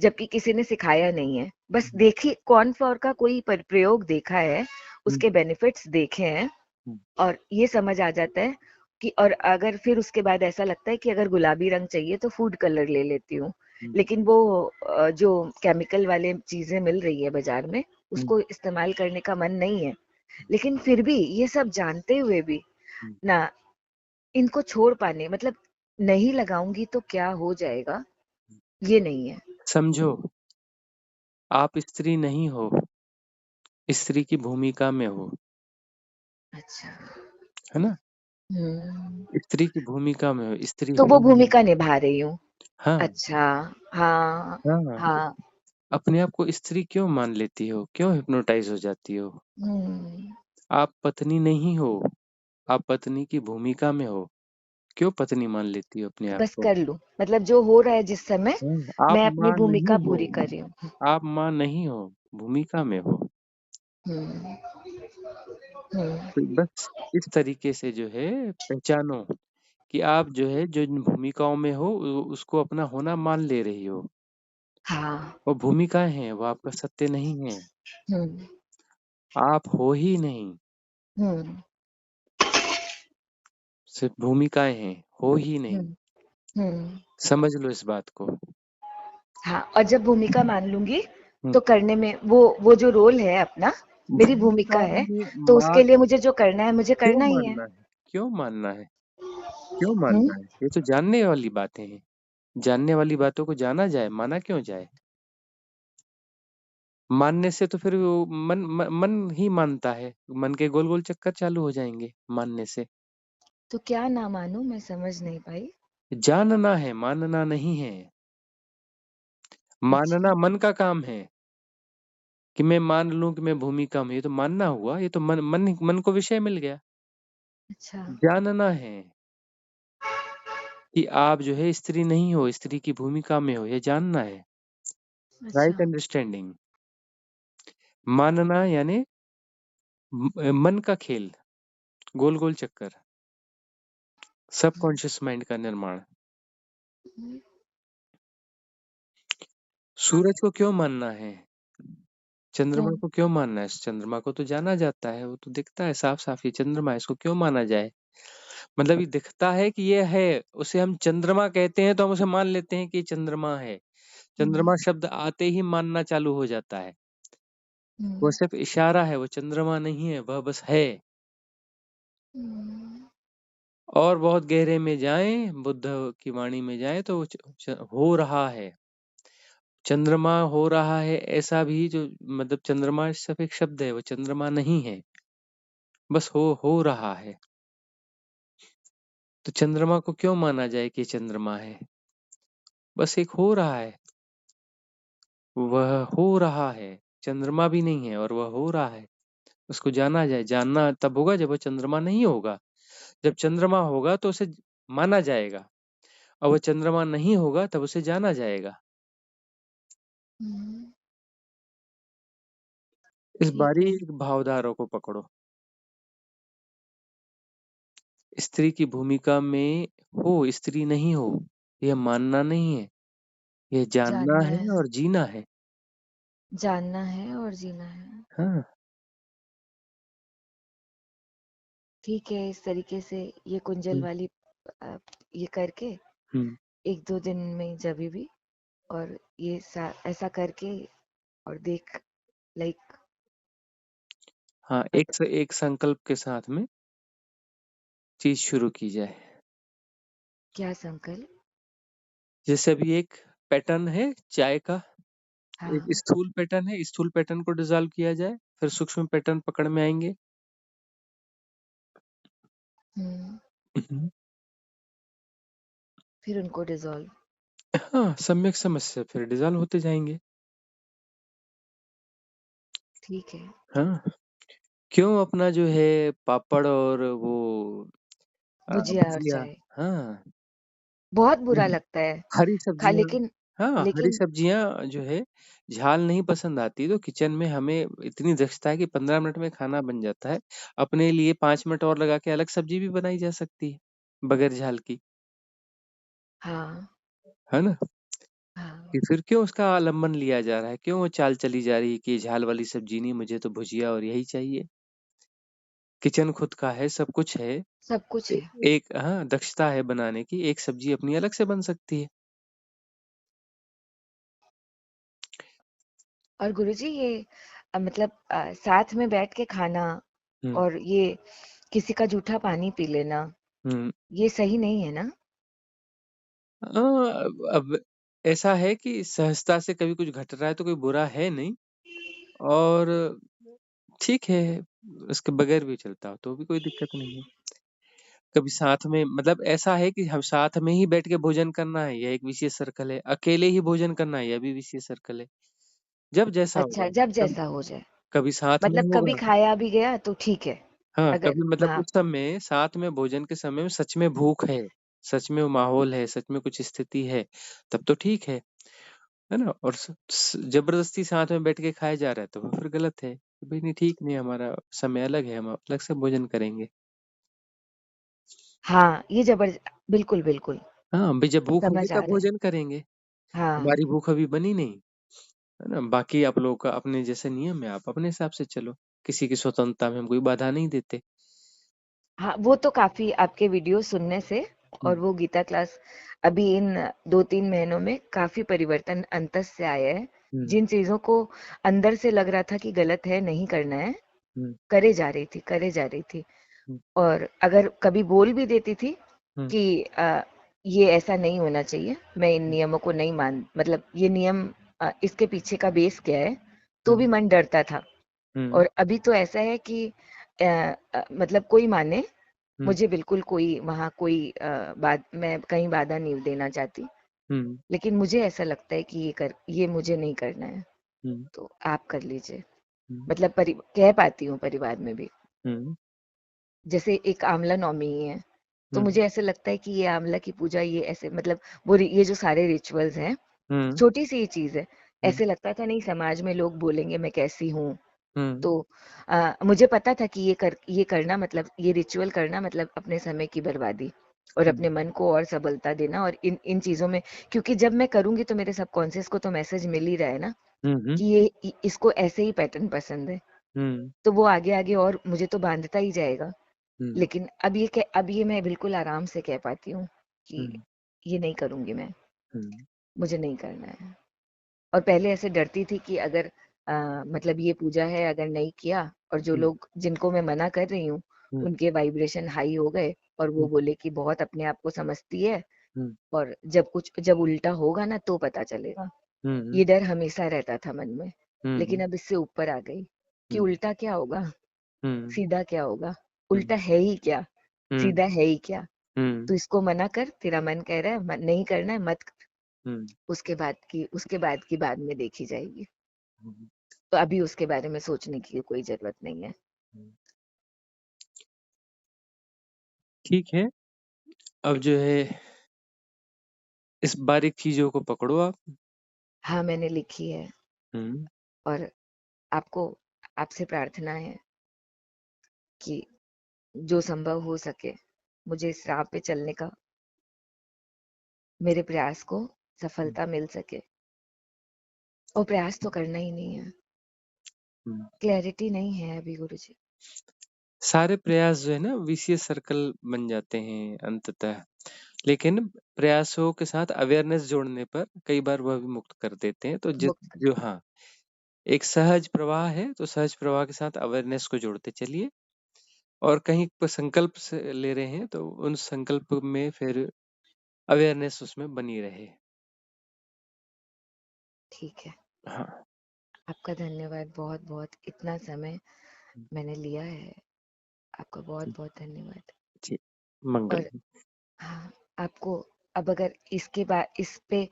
जबकि किसी ने सिखाया नहीं है। बस देखी कॉर्नफ्लोर का कोई प्रयोग देखा है, हम्म। उसके बेनिफिट्स देखे हैं, हम्म। और ये समझ आ जाता है कि और अगर फिर उसके बाद ऐसा लगता है कि अगर गुलाबी रंग चाहिए तो फूड कलर ले लेती हूँ। हम्म। लेकिन वो जो केमिकल वाले चीजें मिल रही है बाजार में, हम्म। उसको इस्तेमाल करने का मन नहीं है। लेकिन फिर भी ये सब जानते हुए भी हम्म। ना, इनको छोड़ पाने मतलब नहीं लगाऊंगी तो क्या हो जाएगा, ये नहीं है। समझो, आप स्त्री नहीं हो, स्त्री की भूमिका में हो, अच्छा। है ना? हम्म। स्त्री की भूमिका में हो, स्त्री तो हो वो नहीं। भूमिका निभा रही हूँ। हाँ। अच्छा। हाँ। हाँ, हाँ। अपने आप को स्त्री क्यों मान लेती हो, क्यों हिप्नोटाइज हो जाती हो? हम्म। आप पत्नी नहीं हो, आप पत्नी की भूमिका में हो, क्यों पत्नी मान लेती हो अपने आप बस को? कर लूं, मतलब जो हो रहा है जिस समय, आप मैं अपनी माँ नहीं भूमिका हो, पूरी कर रही हूँ। आप माँ नहीं हो, भूमिका में हो। हम्म। हम्म। तो बस इस तरीके से जो है पहचानो कि आप जो है जो इन भूमिकाओं में हो उसको अपना होना मान ले रही हो। हाँ। वो भूमिकाएं हैं, वो आपका सत्य नहीं है। हम्म। आप हो ही नहीं, हम्म। सिर्फ भूमिकाएं हैं, हो ही नहीं। हम्म। हम्म। समझ लो इस बात को। हाँ, और जब भूमिका मान लूंगी हम्म। तो करने में वो जो रोल है अपना, मेरी भूमिका भूमिका है, में तो उसके मान, लिए मुझे जो करना है मुझे क्यों करना ही है। मानना है? क्यों मानना है? क्यों हम्म। मानना है? ये तो जानने वाली बातें हैं। जानने वाली बातों को जाना जाए, माना क्यों जाए? मानने से तो फिर वो मन ही मानता है। मन के गोल गोल चक्कर चालू हो जाएंगे मानने से। तो क्या ना मानूं, मैं समझ नहीं पाई। जानना है, मानना नहीं है। अच्छा। मानना मन का काम है कि मैं मान लूं कि मैं भूमिका में, ये तो मानना हुआ, ये तो मन को विषय मिल गया। अच्छा। जानना है कि आप जो है स्त्री नहीं हो, स्त्री की भूमिका में हो, ये जानना है। अच्छा। Right understanding. मानना यानी मन का खेल, गोल गोल चक्कर, सबकॉन्शियस माइंड का निर्माण। हम्म। सूरज को क्यों मानना है? चंद्रमा क्यों? को क्यों मानना है? चंद्रमा को तो जाना जाता है, वो तो दिखता है साफ साफ, ये चंद्रमा है, इसको क्यों माना जाए? मतलब ये दिखता है कि ये है, उसे हम चंद्रमा कहते हैं तो हम उसे मान लेते हैं कि ये चंद्रमा है। हम्म। चंद्रमा शब्द आते ही मानना चालू हो जाता है। वो हम्म। सिर्फ इशारा है, वो चंद्रमा नहीं है, वह बस है। हम्म। और बहुत गहरे में जाएं, बुद्ध की वाणी में जाएं तो वो हो रहा है। चंद्रमा हो रहा है, ऐसा भी जो मतलब चंद्रमा सिर्फ एक शब्द है, वो चंद्रमा नहीं है, बस हो रहा है। तो चंद्रमा को क्यों माना जाए कि ये चंद्रमा है? बस एक हो रहा है। वह हो रहा है, चंद्रमा भी नहीं है और वह हो रहा है। उसको जाना जाए, जानना तब होगा जब वो चंद्रमा नहीं होगा। जब चंद्रमा होगा तो उसे माना जाएगा, और वह चंद्रमा नहीं होगा तब उसे जाना जाएगा। हम्म, इस ठीक है। बारीक भावधारा को पकड़ो। स्त्री की भूमिका में हो, स्त्री नहीं हो, यह मानना नहीं है, यह जानना जानना है है, और जीना है। जानना है और जीना है। हाँ। ठीक है, इस तरीके से ये कुंजल हम्म। वाली ये करके हम्म। 1-2 दिन में जभी भी, और ये ऐसा करके और देख, लाइक, हाँ, एक से एक संकल्प के साथ में चीज शुरू की जाए। क्या संकल्प? जैसे अभी एक पैटर्न है चाय का, एक हाँ। स्थूल पैटर्न है, स्थूल पैटर्न को डिसॉल्व किया जाए, फिर सूक्ष्म पैटर्न पकड़ में आएंगे। हम्म। हम्म। फिर उनको डिसॉल्व। हाँ, सम्यक समझ से फिर डिसॉल्व होते जाएंगे। ठीक है। हाँ। क्यों अपना जो है पापड़ और वो भुजिया और भुजिया। चाय हाँ। बहुत बुरा लगता है। हरी खा सब्जियां। लेकिन हाँ, हरी लेकिन सब्जियां जो है झाल नहीं पसंद आती, तो किचन में हमें इतनी दक्षता है कि 15 मिनट में खाना बन जाता है। अपने लिए 5 मिनट और लगा के अलग सब्जी भी बनाई जा सकती है बगैर झाल की। हाँ, है ना? कि हाँ। फिर क्यों उसका आलम्बन लिया जा रहा है, क्यों वो चाल चली जा रही है कि ये झाल वाली सब्जी नहीं, मुझे तो भुजिया और यही चाहिए। किचन खुद का है, सब कुछ है। सब कुछ है। एक हाँ दक्षता है बनाने की, एक सब्जी अपनी अलग से बन सकती है। और गुरुजी ये मतलब साथ में बैठ के खाना हम्म। और ये किसी का जूठा पानी पी लेना, हम्म। ये सही नहीं है ना? अब ऐसा है कि सहजता से कभी कुछ घट रहा है तो कोई बुरा है नहीं, और ठीक है, उसके बगैर भी चलता हो तो भी कोई दिक्कत नहीं है। कभी साथ में, मतलब ऐसा है कि हम साथ में ही बैठ के भोजन करना है, यह एक विशेष सर्कल है। अकेले ही भोजन करना है, यह भी विशेष सर्कल है। जब जैसा अच्छा, होगा। जब कभी जैसा हो जाए। कभी साथ में मतलब कभी होगा। खाया भी गया तो ठीक है। हाँ, अगर कभी मतलब हाँ। उस समय साथ में भोजन के समय में सच में भूख है, सच में वो माहौल है, सच में कुछ स्थिति है, तब तो ठीक है ना? और जबरदस्ती साथ में बैठ के खाया जा रहा है तो वो फिर गलत है कि भाई नहीं, ठीक नहीं, हमारा समय अलग है, हम अलग से भोजन करेंगे। हाँ, ये बिल्कुल, बिल्कुल। हाँ, भाई जब भूख होगी समझ आ तब रहा है। भोजन करेंगे। हाँ। हमारी भूख अभी बनी नहीं, है ना? बाकी आप लोगों का अपने जैसे नियम है, आप अपने हिसाब से चलो। किसी की स्वतंत्रता में हम कोई बाधा नहीं देते। हाँ, वो तो काफ़ी आपके वीडियो सुनने से और हम्म। वो गीता क्लास अभी इन 2-3 महीनों में काफ़ी परिवर्तन अंतस से आया है। हम्म। जिन चीज़ों को अंदर से लग रहा था कि गलत है, नहीं करना है, हम्म। करे जा रही थी, करे जा रही थी। हम्म। और अगर कभी बोल भी देती थी हम्म। कि ये ऐसा नहीं होना चाहिए, मैं इन नियमों को नहीं मान, मतलब ये नियम इसके पीछे का बेस क्या है, तो भी हम्म। मन डरता था। हम्म। और अभी तो ऐसा है कि मतलब कोई माने, हम्म। मुझे बिल्कुल कोई वहाँ कोई मैं कहीं बाधा नहीं देना चाहती। हम्म। लेकिन मुझे ऐसा लगता है कि ये मुझे नहीं करना है, हम्म। तो आप कर लीजिए। हम्म। मतलब कह पाती हूँ परिवार में भी। हम्म। जैसे एक आंवला नवमी है, तो हम्म। मुझे ऐसा लगता है कि ये आंवला की पूजा, ये ऐसे मतलब ये जो सारे रिचुअल्स हैं, हम्म। छोटी सी ही चीज है। हम्म। ऐसे लगता था नहीं, समाज में लोग बोलेंगे मैं कैसी हूँ। हम्म। तो मुझे पता था कि ये करना मतलब, ये रिचुअल करना मतलब अपने समय की बर्बादी और अपने हम्म। मन को और सबलता देना, और इन इन चीजों में, क्योंकि जब मैं करूंगी तो मेरे सबकॉन्शियस को तो मैसेज मिल ही रहा है ना हम्म। कि इसको ऐसे ही पैटर्न पसंद है। हम्म। तो वो आगे आगे और मुझे तो बांधता ही जाएगा। हम्म। लेकिन अब ये मैं बिल्कुल आराम से कह पाती हूँ कि हम्म। ये नहीं करूंगी मैं, हम्म। मुझे नहीं करना है। और पहले ऐसे डरती थी कि अगर मतलब ये पूजा है, अगर नहीं किया और जो हम्म। लोग जिनको मैं मना कर रही हूँ हम्म। उनके वाइब्रेशन हाई हो गए और वो हम्म। बोले कि बहुत अपने आप को समझती है, हम्म। और जब उल्टा होगा ना तो पता चलेगा। हम्म। ये डर हमेशा रहता था मन में। लेकिन हम्म। अब इससे ऊपर आ गई कि हम्म। उल्टा क्या होगा, हम्म। सीधा क्या होगा, हम्म। उल्टा है ही क्या, हम्म। सीधा है ही क्या। हम्म। तो इसको मना कर, तेरा मन कह रहा है नहीं करना है, मत कर। हुँ। उसके बाद की बाद में देखी जाएगी। हुँ, तो अभी उसके बारे में सोचने की कोई ज़रूरत नहीं है। हुँ। ठीक है, अब जो है इस बारीक चीज़ों को पकड़ो आप। हाँ, मैंने लिखी है हुँ, और आपको आपसे प्रार्थना है कि जो संभव हो सके मुझे इस राह पे चलने का मेरे प्रयास को हुँ, सफलता मिल सके। और प्रयास तो करना ही नहीं है। हुँ। क्लैरिटी नहीं है अभी गुरुजी। सारे प्रयास जो है ना विषय सर्कल बन जाते हैं अंततः, लेकिन प्रयासों के साथ अवेयरनेस जोड़ने पर कई बार वह भी मुक्त कर देते हैं। तो मुक्त जो हाँ, एक सहज प्रवाह है, तो सहज प्रवाह के साथ अवेयरनेस को जोड़ते चलिए और कहीं पर संकल्प से ले रहे हैं, तो उन संकल्प में फिर अवेयरनेस उसमें बनी रहे। ठीक है। हाँ, आपका धन्यवाद बहुत-बहुत इतना समय मैंने लिया है। आपका बहुत-बहुत धन्यवाद। जी, मंगल। और हाँ, आपको अब अगर इसके बाद इस पे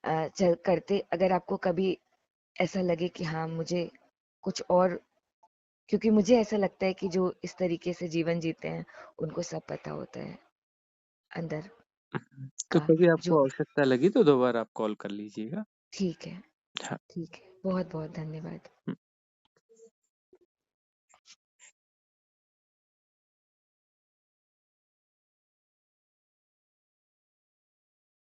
चल करते अगर आपको कभी ऐसा लगे कि हाँ, मुझे कुछ और क्योंकि मुझे ऐसा लगता है कि जो इस तरीके से जीवन जीते हैं, उनको सब पता होता है अंदर तो का कभी जो आपको आवश्यकता लगी तो दोबारा आप कॉल कर लीजिएगा। ठीक है, हाँ। ठीक है। बहुत-बहुत धन्यवाद।